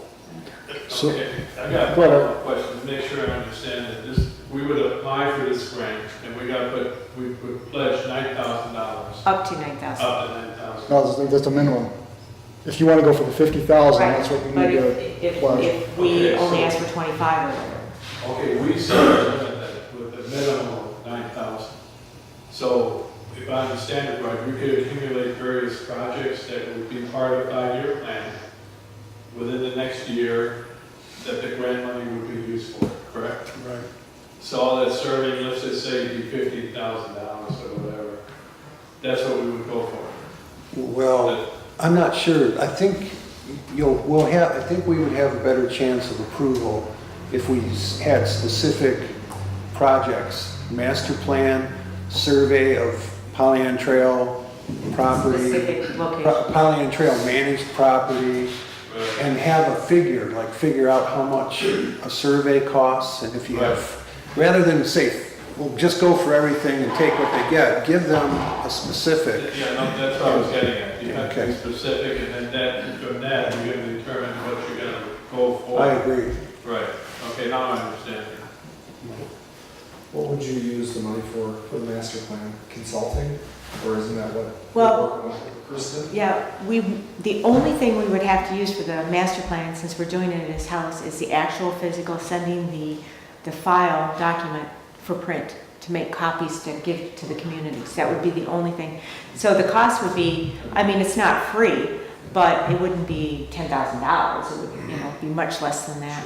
So- Okay, I got Go ahead. a question to make sure I understand that we would apply for this grant and we would pledge $9,000, Up to 9,000. up to $9,000. No, that's a minimum. if you want to go for the 50,000, Right, that's what we but need to if pledge. if we Okay, only so- ask for 25 or whatever. Okay, we set a limit that with a minimum of 9,000. So if I understand it right, we could accumulate various projects that would be part of a 5-year plan within the next year that the grant money would be used for, correct? Right. So all that serving, let's just say it'd be $50,000 or whatever. That's what we would go for. Well, I'm not sure. I think I think we would have a better chance of approval if we had specific projects, master plan, survey of Pollyant Trail property, Specific location. Pollyant Trail managed property, and have a figure, like figure out how much a survey costs, and if you have, rather than say, well, just go for everything and take what they get, give them a specific. Yeah, no, that's what I was getting at. You have to be Okay. specific, and then from that, you're gonna determine what you're gonna go for. I agree. Right, okay, now I understand. What would you use the money for the master plan? Consulting? Or isn't that what? Well- you're working with Kristen? Yeah, the only thing we would have to use for the master plan, since we're doing it at his house, is the actual physical sending the file document for print to make copies to give to the communities. That would be the only thing. So the cost would be, I mean, it's not free, but it wouldn't be $10,000. It would, be much less than that.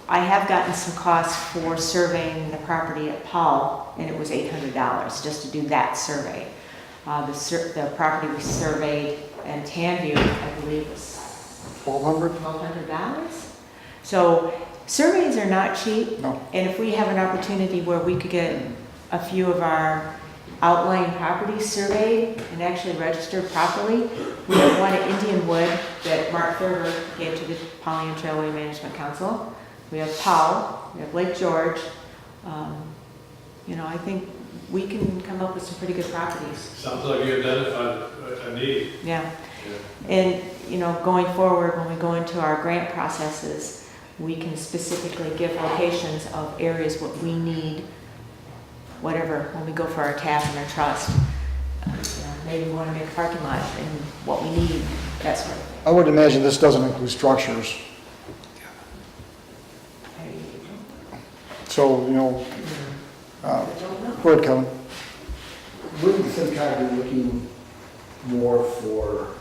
I have gotten some costs for surveying the property at Paul, and it was $800 just to do that survey. The property we surveyed in Tanview, I believe, was $1,200. So surveys are not cheap. No. And if we have an opportunity where we could get a few of our outlying properties surveyed and actually registered properly, we have one at Indian Wood that Mark Thurber gave to the Pollyant Trailway Management Council. We have Powell, we have Lake George. I think we can come up with some pretty good properties. Sounds like you identified a need. Yeah. And, going forward, when we go into our grant processes, we can specifically give locations of areas what we need, whatever, when we go for our TAP and our trust. Maybe we want to make a parking lot and what we need, that sort of thing. I would imagine this doesn't include structures. So, go ahead, Kevin. Wouldn't SimCog be looking more for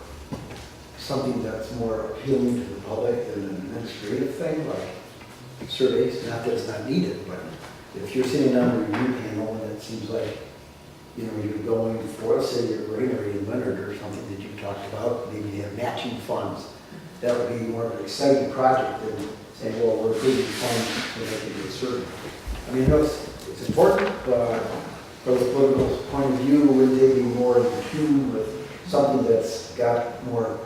something that's more appealing to the public than an administrative thing, like surveys? Not that it's not needed, but if you're sitting on a review panel and it seems like, you're going for, let's say your granary in Leonard or something that you talked about, maybe you have matching funds. That would be more of an exciting project than saying, well, we're approving funds so they can get surveyed. I mean, it's important, but from a political point of view, wouldn't they be more in tune with something that's got more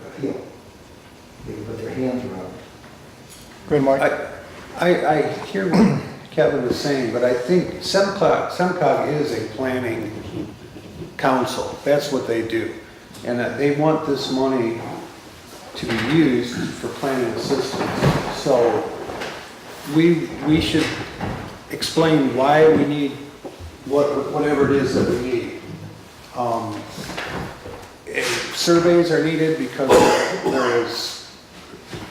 appeal? They can put their hands around it. Go ahead, Mike. I hear what Kevin is saying, but I think SEMCOG is a planning council. That's what they do. And that they want this money to be used for planning assistance. So we should explain why we need whatever it is that we need. Surveys are needed because there is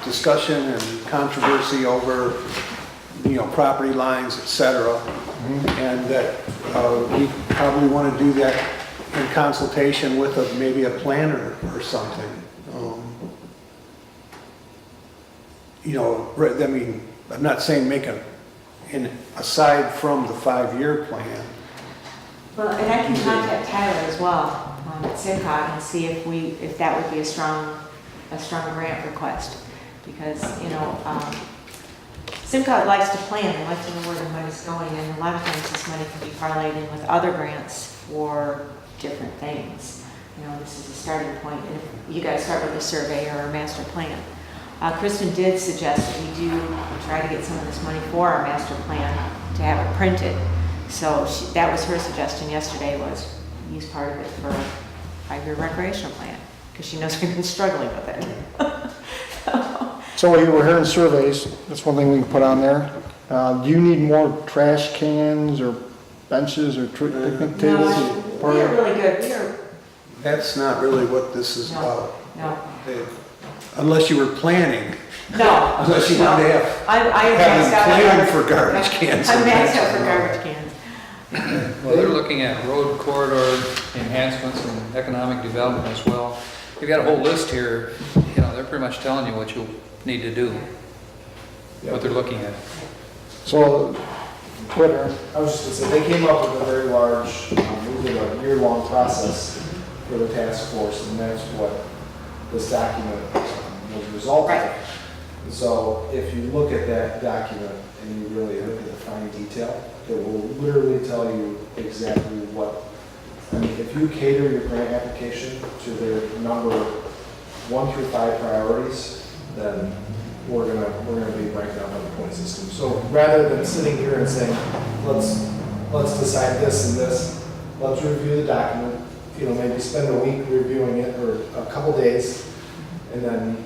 discussion and controversy over, property lines, etc. And that we probably want to do that in consultation with maybe a planner or something. I'm not saying aside from the 5-year plan. Well, and I can contact Tyler as well at SimCog and see if that would be a strong grant request. Because, SimCog likes to plan, they like to know where the money's going, and a lot of times this money can be parlayed in with other grants for different things. This is a starting point, and if you guys start with a survey or a master plan. Kristen did suggest that we do try to get some of this money for our master plan to have it printed. So that was her suggestion yesterday, was use part of it for a 5-year recreational plan, because she knows we've been struggling with it. So we're hearing surveys, that's one thing we can put on there. Do you need more trash cans or benches or picnic tables? No, we are really good. That's not really what this is No. about. No, Unless you were planning, no. unless you wanted to have, I have maxed them out. planned for garbage cans. I'm maxed out for garbage cans. Well, they're looking at road corridor enhancements and economic development as well. You've got a whole list here, you know, they're pretty much telling you what you need to do, what they're looking at. So, go ahead, Aaron. I was just gonna say, they came up with a very large, it was a year-long process for the task force, and that's what this document was a result of. Right. And so if you look at that document and you really look at the fine detail, it will literally tell you exactly what, I mean, if you cater your grant application to their number 1 through 5 priorities, then we're gonna be ranked up on the point system. So rather than sitting here and saying, let's decide this and this, let's review the document, you know, maybe spend a week reviewing it, or a couple days, and then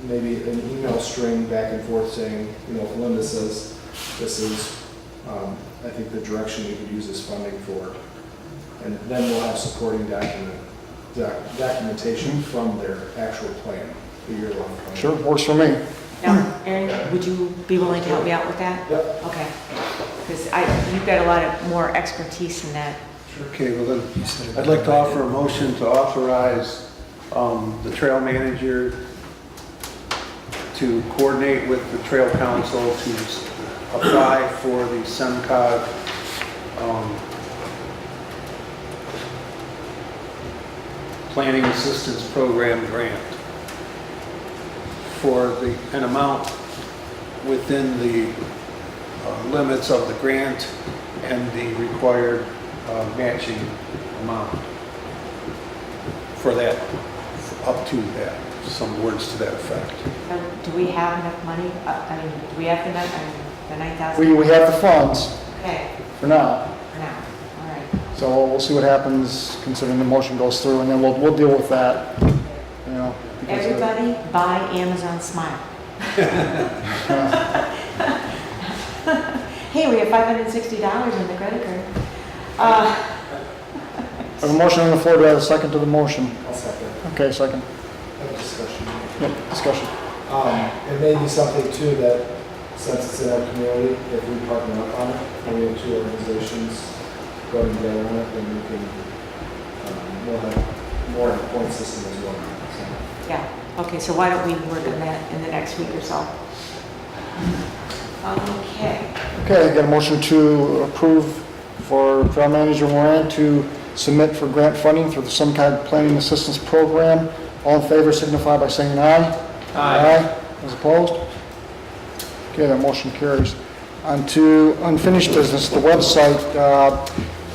maybe an email string back and forth saying, you know, if Linda says, this is, I think the direction we could use this funding for. And then we'll have supporting documentation from their actual plan, the year-long plan. Sure, works for me. Now, Erin, would you be willing to help me out with that? Yep. Okay. Because you've got a lot of more expertise in that. Okay, well then, I'd like to offer a motion to authorize the trail manager to coordinate with the trail council to apply for the SEMCOG Planning Assistance Program grant for an amount within the limits of the grant and the required matching amount for that, up to that, some words to that effect. Do we have enough money? I mean, do we have the 9,000? We have the funds Okay, for now, for now, all right. so we'll see what happens considering the motion goes through, and then we'll deal with that, you know. because, Everybody buy Amazon Smile. Hey, we have $560 in the credit card. I have a motion on the floor, do I have a second to the motion? I'll second. Okay, second. Have a discussion. Yep, discussion. It may be something too that, since it's in our community, if we partner up on it, and we have 2 organizations going together on it, then we can, we'll have more in the point system as well. So, Yeah, okay, so why don't we work on that in the next week or so? Okay, Okay, I got a motion to approve for Trail Manager Moran to submit for grant funding through the SEMCOG Planning Assistance Program. All in favor signify by saying aye. Aye. As opposed? Okay, that motion carries. On to unfinished business, the website.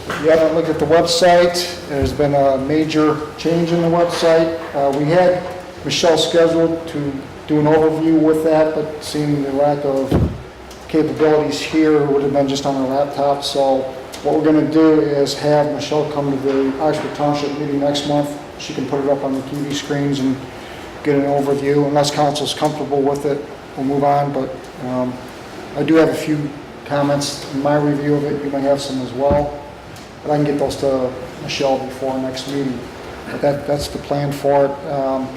If you haven't looked at the website, there's been a major change in the website. We had Michelle scheduled to do an overview with that, but seeing the lack of capabilities here, it would have been just on her laptop. So what we're going to do is have Michelle come to the Oxford Township meeting next month. She can put it up on the TV screens and get an overview. Unless council's comfortable with it, we'll move on. But I do have a few comments in my review of it. You might have some as well. But I can get those to Michelle before next meeting. But that's the plan for it.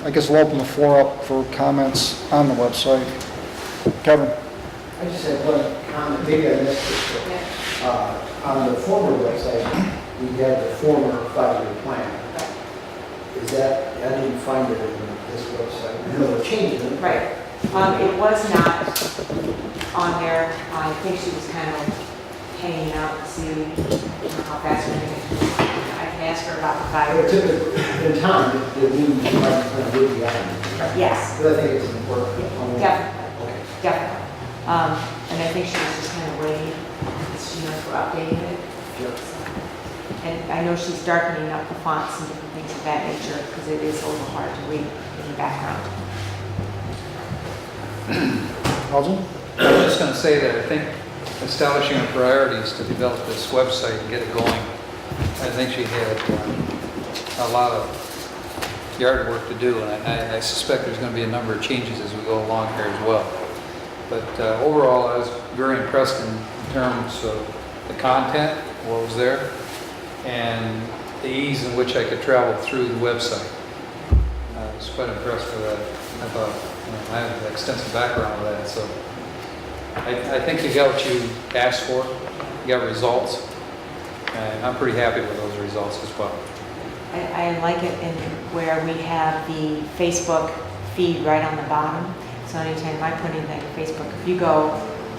I guess we'll open the floor up for comments on the website. Kevin? I just have one comment, maybe I missed it, but, on the former website, we had the former 5-year plan. Is that, I didn't find it in this website, I know they're changing it. right. It was not on there. I think she was kind of hanging out to see how fast we're going. I can ask her about the But 5 years. typically, in time, the new 5-year plan would be on. Yes, But I think it's important. definitely, Okay. definitely. And I think she was just kind of waiting, because she knows we're updating it. Sure. And I know she's darkening up the fonts and different things of that nature, because it is a little hard to read in the background. Alden? I was just going to say that I think establishing our priorities to develop this website and get it going, I think she had a lot of yard work to do, and I suspect there's going to be a number of changes as we go along here as well. But overall, I was very impressed in terms of the content, what was there, and the ease in which I could travel through the website. I was quite impressed with that. I thought, I have an extensive background with that, so I think you got what you asked for, you got results, and I'm pretty happy with those results as well. I like it in where we have the Facebook feed right on the bottom. So anytime I put anything on Facebook, if you go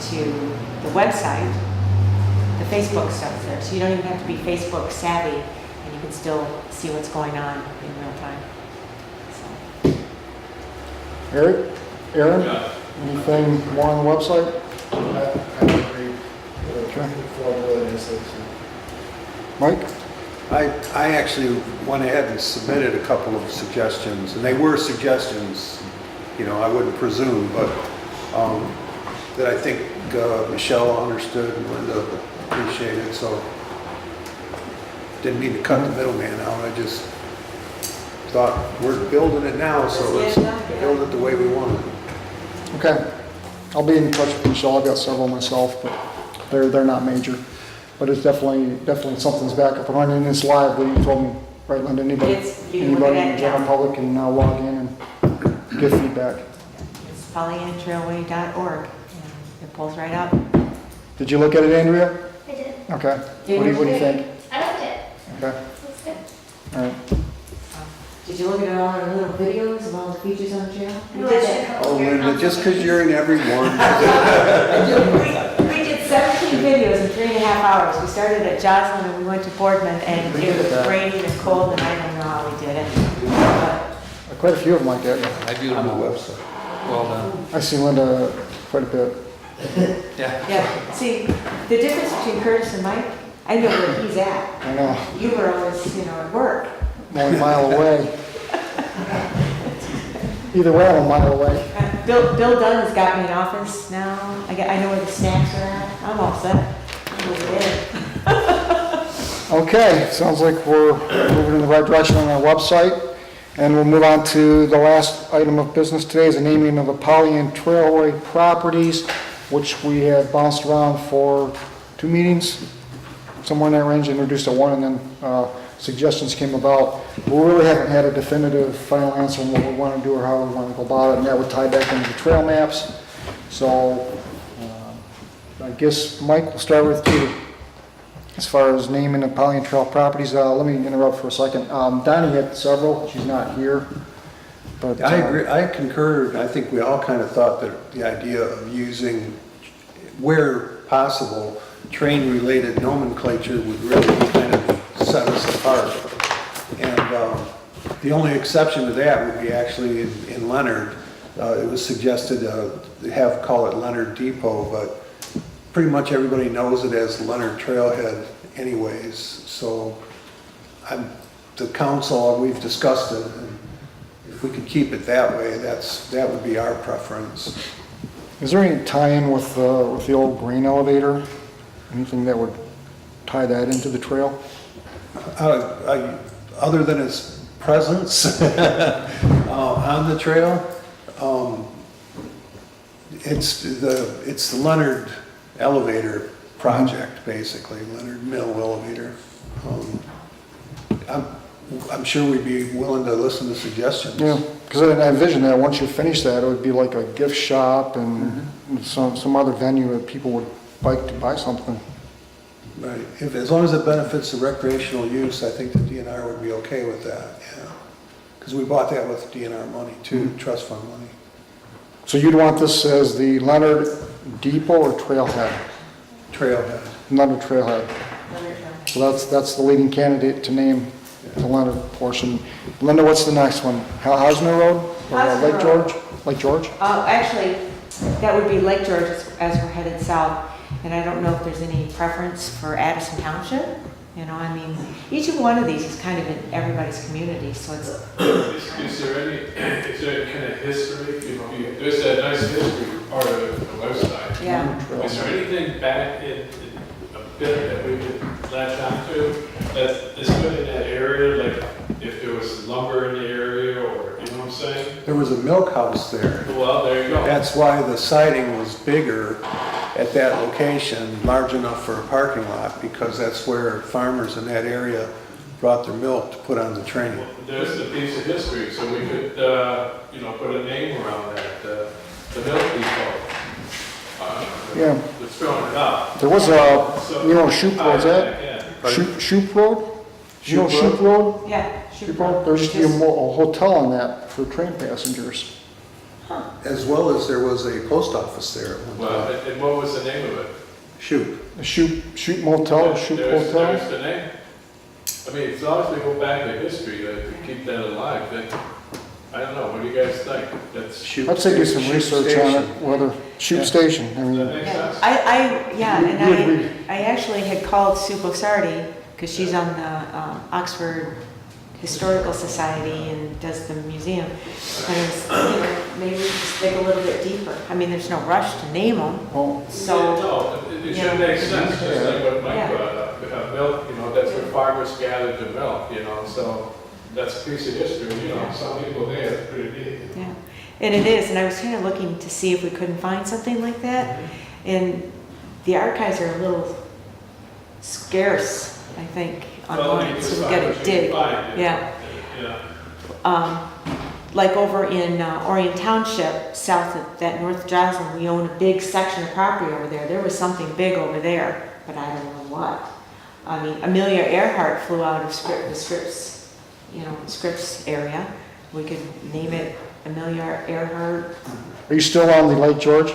to the website, the Facebook stuff's there. So you don't even have to be Facebook savvy, and you can still see what's going on in real time. So. Eric? Aaron? Yeah. Anything more on the website? I agree. Okay. Formula and so. Mike? I actually went ahead and submitted a couple of suggestions, and they were suggestions, you know, I wouldn't presume, but that I think Michelle understood and Linda appreciated, so didn't mean to cut the middleman out. I just thought we're building it now, so let's build it the way we want it. Okay. I'll be in touch with Michelle. I've got several myself, but they're not major. But it's definitely something's back up and running, and it's live, but you told me, right, Linda, anybody in the general public can now log in and give feedback. It's pollyantrailway.org, and it pulls right up. Did you look at it, Andrea? I did. Okay. Did What do you think? I liked it. Okay, It's good. all right. Did you look at all our little videos of all the features on the trail? I watched a couple Oh, of your Linda, just because you're in every one. We did 17 videos in 3.5 hours. We started at Joslin and we went to Boardman, and it was raining and cold, and I don't know how we did it. But Quite a few of them like that. I viewed On them the all. website. Well done. I see Linda quite a bit. Yeah. yeah, see, the difference between Curtis and Mike, I know where he's at. I know, You were always, at work. I'm only a mile away. Either way, I'm a mile away. Bill Dunn has got me an office now. I know where the snacks are at. I'm all set. I'm over there. Okay, sounds like we're moving in the right direction on our website. And we'll move on to the last item of business today, is the naming of the Pollyant Trailway properties, which we had bounced around for 2 meetings, somewhere in that range, introduced at one, and then suggestions came about. We really haven't had a definitive final answer on what we want to do or how we want to go about it, and that would tie back into the trail maps. So I guess, Mike, we'll start with you. As far as naming the Pollyant Trail properties, let me interrupt for a second. Donnie had several, she's not here. But I agree, I concur. I think we all kind of thought that the idea of using, where possible, train-related nomenclature would really kind of set us apart. And the only exception to that would be actually in Leonard. It was suggested to call it Leonard Depot, but pretty much everybody knows it as Leonard Trailhead anyways. So the council, we've discussed it, and if we could keep it that way, that would be our preference. is there any tie-in with the old grain elevator? Anything that would tie that into the trail? Other than its presence on the trail, it's the Leonard elevator project, basically, Leonard Mill elevator. I'm sure we'd be willing to listen to suggestions. Yeah, because I envision that once you finish that, it would be like a gift shop and some other venue that people would like to buy something. Right, as long as it benefits the recreational use, I think the DNR would be okay with that, yeah. Because we bought that with DNR money too, trust fund money. So you'd want this as the Leonard Depot or Trailhead? Trailhead. Leonard Trailhead. So that's the leading candidate to name the Leonard portion. Linda, what's the next one? Hausner Road? Or Hausner Lake Road. George? Lake George? Actually, that would be Lake George as we're headed south. And I don't know if there's any preference for Addison Township. Each one of these is kind of in everybody's community, so it's. Is there any kind of history? There's a nice history part of the website. Yeah. Is there anything back in a bit that we could latch onto that is good in that area? Like if there was lumber in the area, or you know what I'm saying? There was a milk house there. Well, there you go. That's why the siding was bigger at that location, large enough for a parking lot, because that's where farmers in that area brought their milk to put on the train. There's the piece of history, so we could, you know, put a name around that, the milk depot. Yeah. Just throwing it out. There was a, So- you know, Shoup Road's that? Yeah. Shoup Road? You know Shoup Shoup Road? Yeah. Shoup Road, there used to be a hotel on that for train passengers. As well as there was a post office there at one Well, time. and what was the name of it? Shoot. The Shoup Motel, Shoup There's Hotel? the name. I mean, as long as we go back to history, to keep that alive, then, I don't know, what do you guys think? That's, Shoot. I'd say do some Shoot research on station. it, whether, Shoup Yeah. Station, I does mean, that make sense? You agree. I actually had called Sue Bossardi, because she's on the Oxford Historical Society and does the museum. And I was thinking, maybe we just dig a little bit deeper. I mean, there's no rush to name them, well, so, No, it should make sense, just like what Mike Yeah. brought up. Milk, you know, that's where farmers gathered the milk, you know, so that's a piece of history, you know, some people there, it's pretty neat. yeah. And it is, and I was kind of looking to see if we couldn't find something like that. And the archives are a little scarce, I think, Well, online, you so just we find gotta what you dig. can find, Yeah. Yeah. Like over in Orion Township, south of that North Joslin, we own a big section of property over there. There was something big over there, but I don't know what. I mean, Amelia Earhart flew out of the Scripps, you know, Scripps area. We could name it Amelia Earhart. are you still on the Lake George?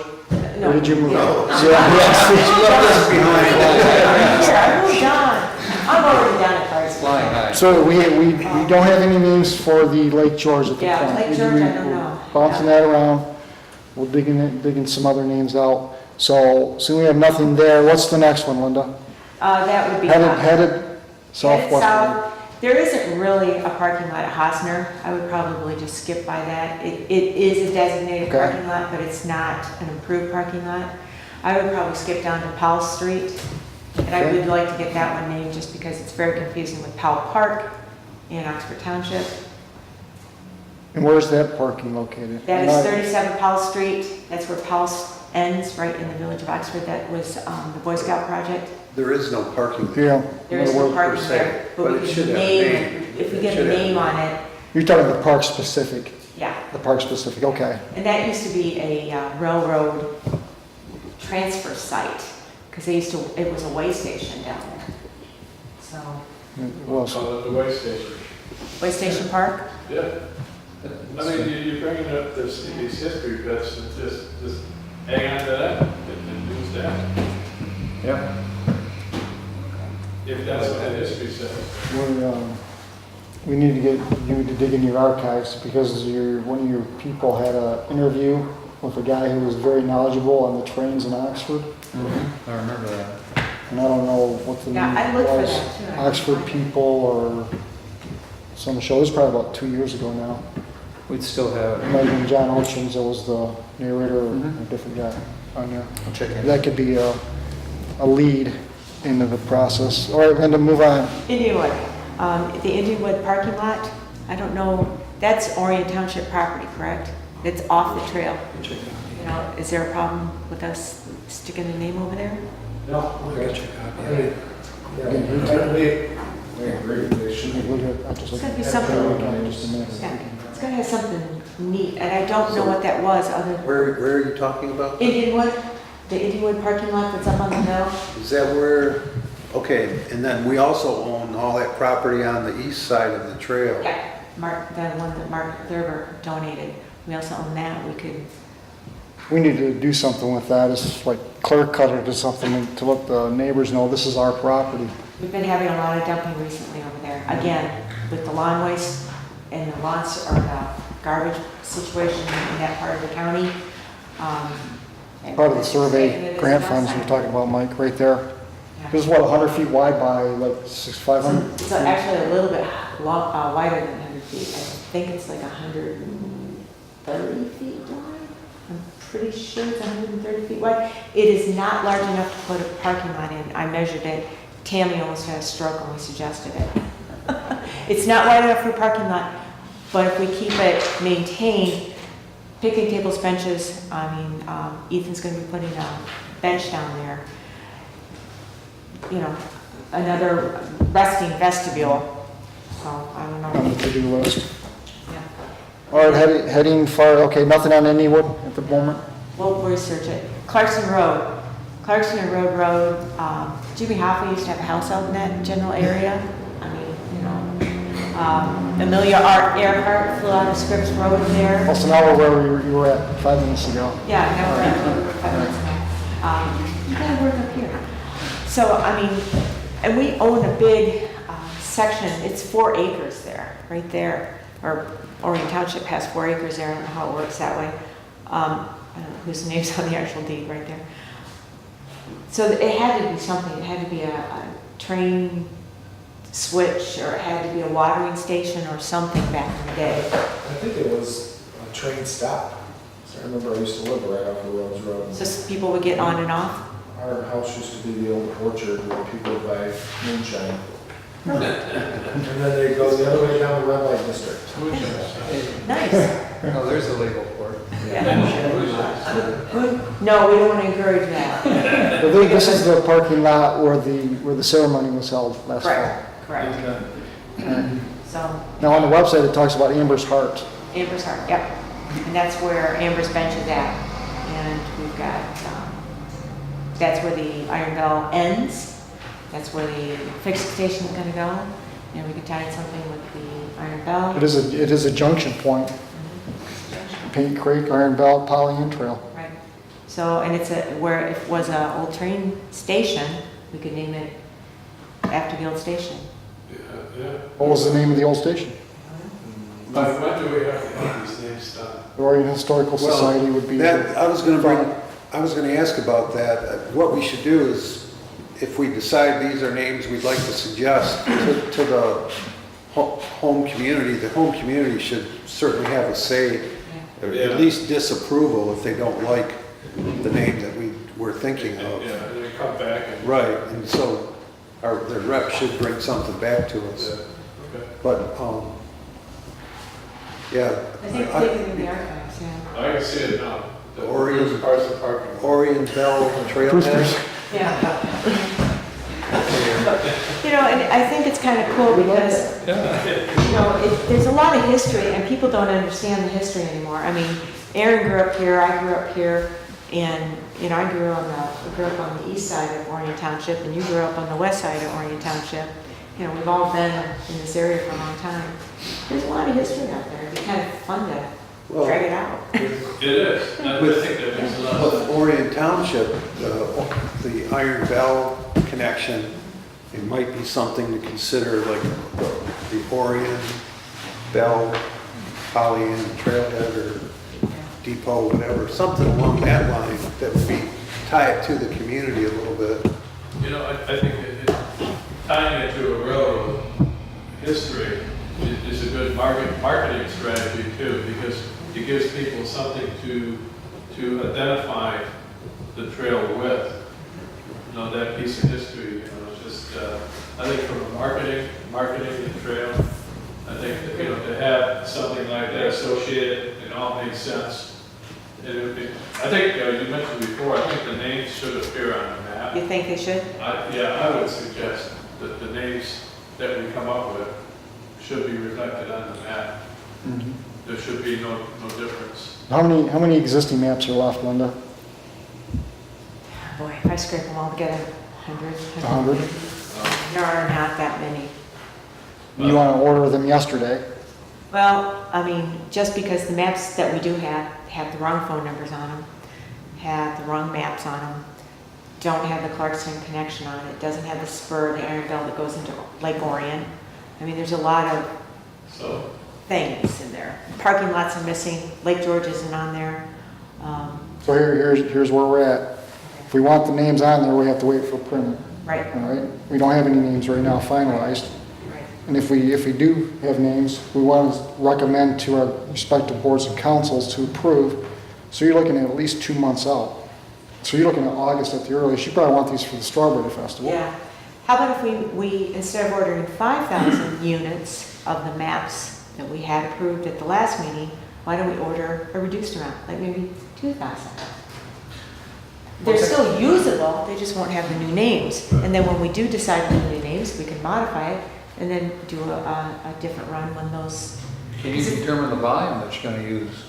No. Or did you move? No. Yeah. Here, I moved on. I'm already down at Cardsville. Flying high. So we don't have any names for the Lake George at the Yeah, point. Lake George, I don't know. We're bouncing that around, we're digging some other names out. So we have nothing there, what's the next one, Linda? That would be. Headed Headed southwest. south. There isn't really a parking lot at Hosner. I would probably just skip by that. It is a designated Okay. parking lot, but it's not an improved parking lot. I would probably skip down to Powell Street. And I Okay. would like to get that one named just because it's very confusing with Powell Park in Oxford Township. And where's that parking located? That is 37 Powell Street. That's where Powell ends, right in the village of Oxford. That was the Boy Scout project. There is no parking there. Yeah. There is no Where- parking se, there, but but we it can should have a name, name. if we It get a should have a name on name. it, You're talking the park specific, yeah. the park specific, okay. And that used to be a railroad transfer site, because it was a way station down there. So, It was. Call it the way station. way station park? Yeah. I mean, you're bringing up these history bits, and just hang on to that and use that, Yeah. if that's what the history says. We need to get you to dig in your archives because one of your people had an interview with a guy who was very knowledgeable on the trains in Oxford. I remember that. And I don't know what the Yeah, name I looked for was. that too. Oxford People or some show. It was probably about 2 years ago now. We'd still It have, might have been John Ochins that was the narrator or Mhm. a different guy on there. I'll check in. That could be a lead into the process. All right, Linda, move on. Indianwood, the Indianwood parking lot, I don't know, that's Orion Township property, correct? It's off the trail. You know, is there a problem with us sticking a name over there? No, Okay. I mean, yeah, we agree, they should be. It's gotta be something. Just a minute. Yeah, it's gotta have something neat, and I don't know what that was, other than Where are you talking about? Indianwood, the Indianwood parking lot that's up on the hill. Is that where, okay, and then we also own all that property on the east side of the trail. Yeah, the one that Mark Thurber donated, we also own that, we could, We need to do something with that. It's like clear cut it or something to let the neighbors know this is our property. we've been having a lot of dumping recently over there. Again, with the lawn waste and the lawns, or the garbage situation in that part of the county. Part of the survey grant funds you're talking about, Mike, right there. This is what, 100 feet wide by like 500? It's actually a little bit wider than 100 feet. I think it's like 130 feet wide. I'm pretty sure it's 130 feet wide. It is not large enough to put a parking lot in. I measured it. Tammy almost had a stroke when we suggested it. It's not wide enough for a parking lot, but if we keep it maintained, picnic tables, benches, I mean, Ethan's gonna be putting a bench down there. You know, another resting vestibule. So I don't on know. the to-do list. Yeah. All right, heading far, okay, nothing on Anywood at the moment? We'll research it. Clarkson Road. Clarkson Road, Jimmy Hoffa used to have a house out in that general area. I mean, you know, Amelia Earhart flew out of Scripps Road there. Also, now we're where you were at 5 minutes ago. Yeah, now we're at 5 minutes ago. You gotta work up here. So, I mean, and we own a big section, it's 4 acres there, right there. Or Orion Township has 4 acres there, I don't know how it works that way. I don't know whose name's on the actual deed right there. So it had to be something, it had to be a train switch, or it had to be a watering station or something back in the day. I think it was a train stop. So I remember I used to live right off of Rose Road. So people would get on and off. Our house used to be the old orchard where people would buy moonshine. And then they go the other way down the red light district. Nice. Oh, there's a legal port. No, we don't want to encourage that. This is the parking lot where the ceremony was held last fall. Correct. So, Now, on the website, it talks about Amber's Heart. Amber's Heart, yep. And that's where Amber's Bench is at. And we've got, that's where the Iron Bell ends. That's where the fixed station is gonna go. And we could tie in something with the Iron Bell. It is a junction point. Paint Creek, Iron Bell, Pollyant Trail. Right. So, and it's where it was an old train station, we could name it after the old station. Yeah. What was the name of the old station? When do we have to have these names done? The Oregon Historical Society would be. That, I was gonna ask about that. What we should do is, if we decide these are names we'd like to suggest to the home community, the home community should certainly have a say, or Yeah. at least disapproval if they don't like the name that we were thinking of. Yeah, and then come back and. Right, and so the rep should bring something back to Yeah, us. okay. But, yeah. I think they could in the archives, yeah. I can see it now. The Orion- Cars and parking. Orion Bell Trailhead. Yeah. You know, and I think it's kind of cool because, you know, there's a lot of history and people don't understand the history anymore. I mean, Aaron grew up here, I grew up here, and, you know, I grew up on the east side of Orion Township, and you grew up on the west side of Orion Township. You know, we've all been in this area for a long time. There's a lot of history out there. It'd be kind of fun to drag it out. It is. I think that makes a lot of With sense. Orion Township, the Iron Bell connection, it might be something to consider, like the Orion Bell, Pollyant Trailhead or Depot, whatever, something along that line that would be, tie it to the community a little bit. You know, I think tying it to a railroad history is a good marketing strategy too, because it gives people something to identify the trail with. You know, that piece of history, you know, it's just, I think from a marketing the trail, I think that, you know, to have something like that associated, it all makes sense. And it would be, I think, you mentioned before, I think the names should appear on the map. You think they should? I would suggest that the names that we come up with should be reflected on the map. There should be no difference. How many existing maps are left, Linda? Boy, if I scrape them all together, 100. 100? There are not that many. You want to order them yesterday? Well, I mean, just because the maps that we do have the wrong phone numbers on them, have the wrong maps on them, don't have the Clarkson connection on it, doesn't have the spur, the Iron Bell that goes into Lake Orion. I mean, there's a lot of So, things in there. Parking lots are missing, Lake George isn't on there. So here's where we're at. If we want the names on there, we have to wait for print. Right, All right? We don't have any names right now finalized. right. And if we do have names, we want to recommend to our respective boards and councils to approve. So you're looking at least 2 months out. So you're looking at August at the earliest. You probably want these for the Strawberry Festival. Yeah. How about if we instead of ordering 5,000 units of the maps that we had approved at the last meeting, why don't we order a reduced amount, like maybe 2,000? They're still usable, they just won't have the new names. And then when we do decide on the new names, we can modify it and then do a different run when those, Can you determine the volume that you're gonna use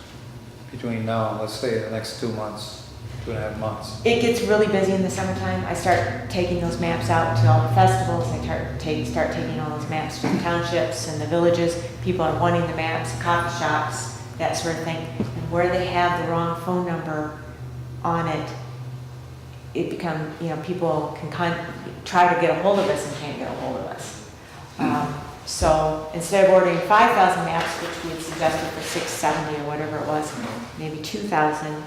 between now and, let's say, the next 2 months, 2.5 months? it gets really busy in the summertime. I start taking those maps out to all the festivals. I start taking all those maps to the townships and the villages. People are wanting the maps, coffee shops, that sort of thing. And where they have the wrong phone number on it, it become, people can try to get a hold of us and can't get a hold of us. So instead of ordering 5,000 maps, which we had suggested for 670 or whatever it was, maybe 2,000,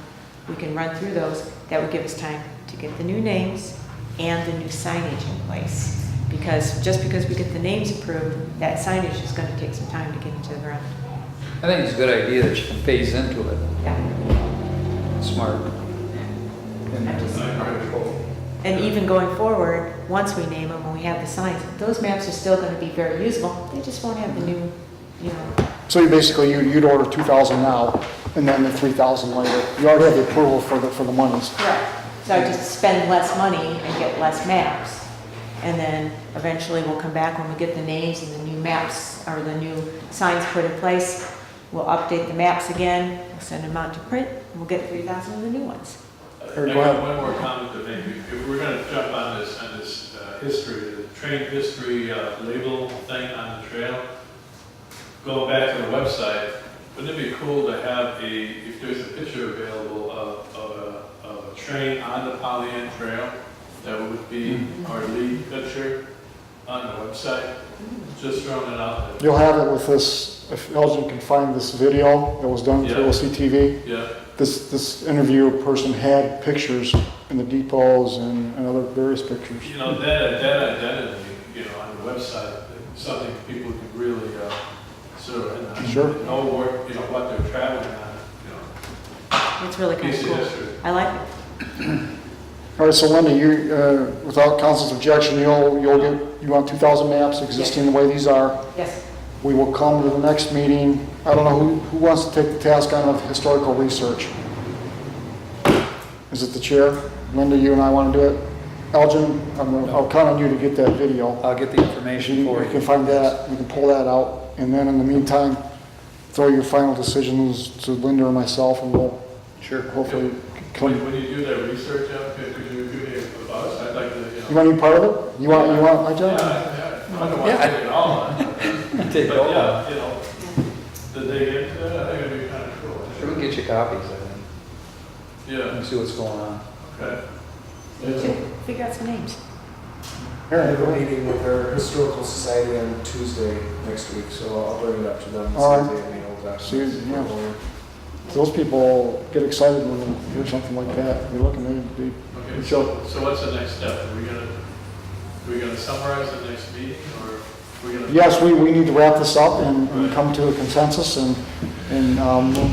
we can run through those. That would give us time to get the new names and the new signage in place. Because just because we get the names approved, that signage is going to take some time to get into the ground. I think it's a good idea that you can phase into it, Yeah. smart. And even going forward, once we name them and we have the signs, those maps are still going to be very usable. They just won't have the new, So you basically, you'd order 2,000 now, and then the 3,000 later. You already have the approval for the monies. Correct. So I just spend less money and get less maps. And then eventually we'll come back when we get the names and the new maps or the new signs put in place. We'll update the maps again, we'll send them out to print, and we'll get 3,000 of the new ones. I Go got ahead. one more comment to make. If we're gonna jump on this history, the train history label thing on the trail, going back to the website, wouldn't it be cool to have if there's a picture available of a train on the Pollyant Trail, that would be our lead picture on the website? Just throwing it out there. You'll have it with this, if Elgin can find this video that was done through Yeah. OCTV. Yeah, This interview person had pictures in the depots and other various pictures. that identity, on the website, something people could really sort of Sure. know what they're traveling on, It's really kind piece of of cool. history. I like it. All right, so Linda, you, without council's objection, you want 2,000 maps existing the way these are. Yes. We will come to the next meeting. I don't know who wants to take the task on of historical research. Is it the chair? Linda, you and I want to do it? Elgin, I'll count on you to get that video. I'll get the information for You can you. find that, we can pull that out, and then in the meantime, throw your final decisions to Linda or myself, and we'll Sure. hopefully come. When you do that research, could you give me a buzz? I'd like to, You want to be part of it? You want my job? I don't want to take it all on. Take it But all. yeah, the dig into that, I think it'd be kind of cool. Sure, we can get you copies, I think. Yeah, And see what's going on. okay. Figure out some names. I have a meeting with our historical society on Tuesday next week, so I'll bring it up to them and see All if right. they have any old documents. See, yeah. Those people get excited when they hear something like that. You're looking, they Okay, so what's the next step? Are we gonna summarize the next meeting, or are we gonna? yes, we need to wrap this up and come to a consensus and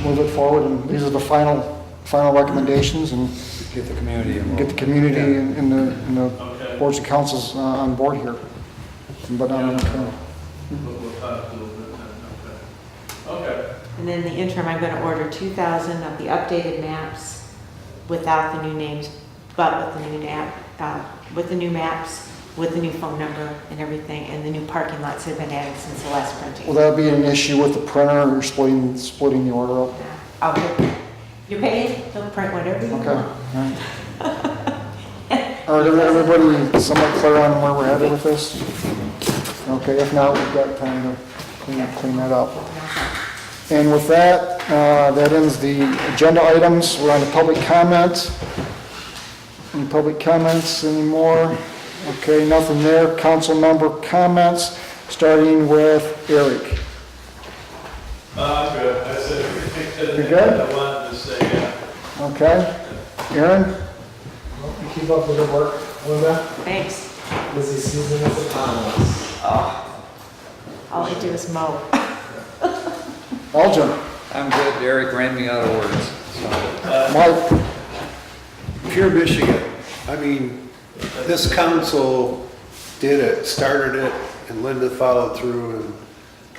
move it forward. And these are the final recommendations, and Get the community involved. get the community and the Okay. boards and councils on board here. But, We'll talk a little bit then, okay. And then in the interim, I'm going to order 2,000 of the updated maps without the new names, but with the new with the new maps, with the new phone number and everything, and the new parking lots that have been added since the last will printing. that be an issue with the printer, or you're splitting the order up? You pay, they'll print whatever you Okay, all want. right. All right, everybody somewhat clear on where we're headed with this? Okay, if not, we've got time to clean that up. And with that, that ends the agenda items. We're on to public comment. Any public comments anymore? Okay, nothing there. Council member comments, starting with Eric. Good, I said everything You good? that I wanted to say, yeah. Okay. Aaron? You keep up with the work, Linda. Thanks. Busy season is upon us. All I do is mow. Elgin? I'm good. Eric ran me out of words. So. Mike? Pure Michigan. I mean, this council did it, started it, and Linda followed through, and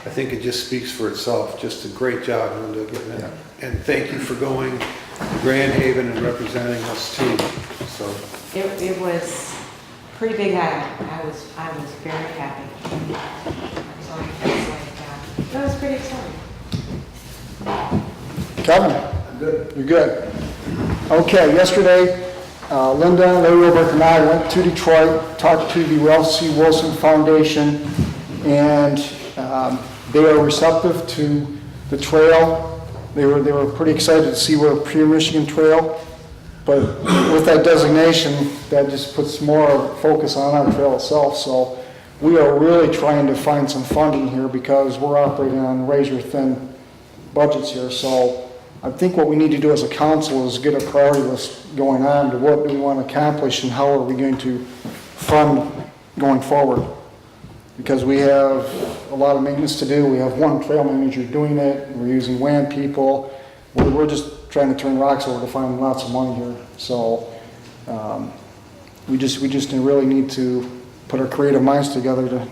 I think it just speaks for itself. Just a great job, Linda, getting it. And thank you for going to Grand Haven and representing us too. So, It was pretty big item. I was very happy. So it's like, that was pretty exciting. Kevin? I'm good. You're good. Okay, yesterday, Linda, Larry Obert, and I went to Detroit, talked to the Ralph C. Wilson Foundation, and they are receptive to the trail. They were pretty excited to see we're a pure Michigan trail, but with that designation, that just puts more focus on our trail itself. So we are really trying to find some funding here because we're operating on razor-thin budgets here. So I think what we need to do as a council is get a priority list going on to what do we want to accomplish and how are we going to fund going forward. Because we have a lot of maintenance to do. We have one trail manager doing it. We're using WAN people. We're just trying to turn rocks over to find lots of money here. So we just really need to put our creative minds together to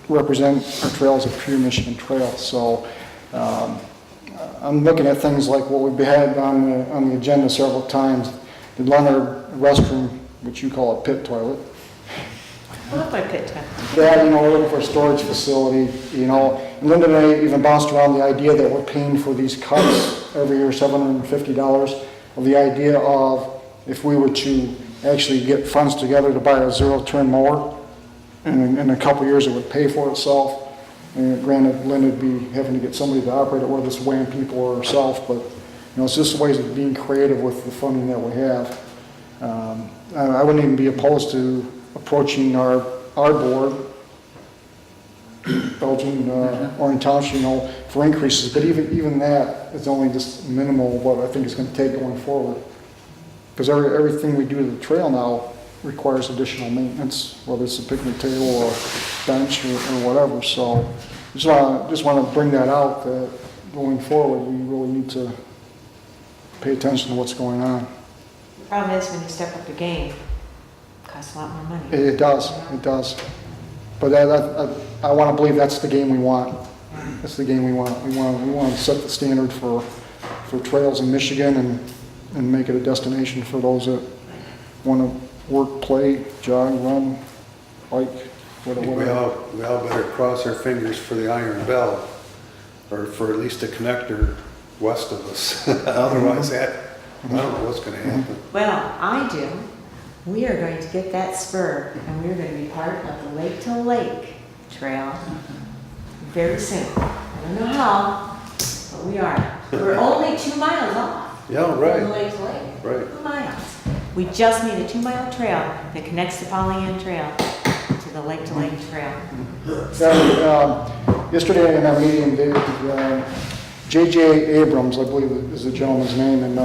represent our trail as a pure Michigan trail. So I'm looking at things like what we've had on the agenda several times. The Leonard restroom, which you call a pit toilet. I love my pit toilet. That, we're looking for a storage facility, and Linda and I even bounced around the idea that we're paying for these cuts every year, $750, of the idea of if we were to actually get funds together to buy a zero-turn mower, and in a couple of years it would pay for itself. And granted, Linda would be having to get somebody to operate it, whether it's WAN people or herself, but it's just ways of being creative with the funding that we have. I wouldn't even be opposed to approaching our board, Belgian, Orion Township, for increases, but even that is only just minimal what I think it's going to take going forward. Because everything we do to the trail now requires additional maintenance, whether it's a picnic table or bench or whatever. So just want to bring that out, that going forward, we really need to pay attention to what's going on. The problem is when you step up the game, it costs a lot more money. It does. But I want to believe that's the game we want. That's the game we want. We want to set the standard for trails in Michigan and make it a destination for those that want to work, play, jog, run, bike, whatever. We all better cross our fingers for the Iron Bell, or for at least a connector west of us. Otherwise, I don't know what's going to happen. Well, I do. We are going to get that spur, and we're going to be part of the Lake to Lake Trail very soon. I don't know how, but we are. We're only 2 miles off. Yeah, From right. the Lake to Lake. Right. 2 miles. We just need a 2-mile trail that connects the Pollyant Trail to the Lake to Lake Trail. Yesterday in our meeting, J.J. Abrams, I believe is the gentleman's name, and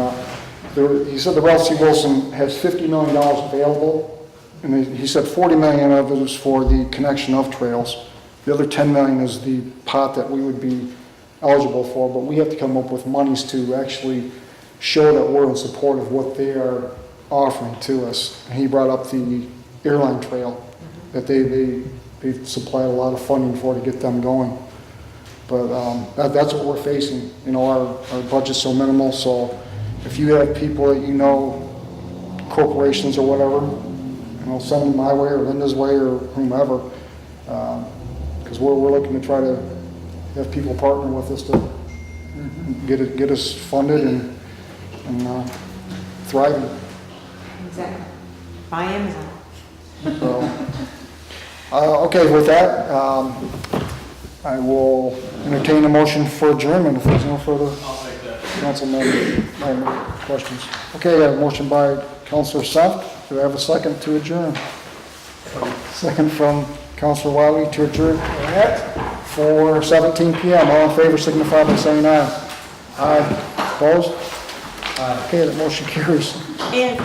he said the Ralph C. Wilson has $50 million available, and he said $40 million of it is for the connection of trails. The other $10 million is the pot that we would be eligible for, but we have to come up with monies to actually show that we're in support of what they are offering to us. And he brought up the airline trail that they supplied a lot of funding for to get them going. But that's what we're facing. Our budget's so minimal, so if you have people that corporations or whatever, send them my way or Linda's way or whomever, because we're looking to try to have people partner with us to get us funded and thriving. Exactly. Buy Amazon. So, okay, with that, I will entertain a motion for adjournment if there's no further I'll make that. council member questions. Okay, I have a motion by Councilor Seth. Do I have a second to adjourn? Second from Councilor Wiley to adjourn at 4:17 p.m. All in favor signify by saying aye. Aye. Opposed? Aye. Okay, that motion carries. And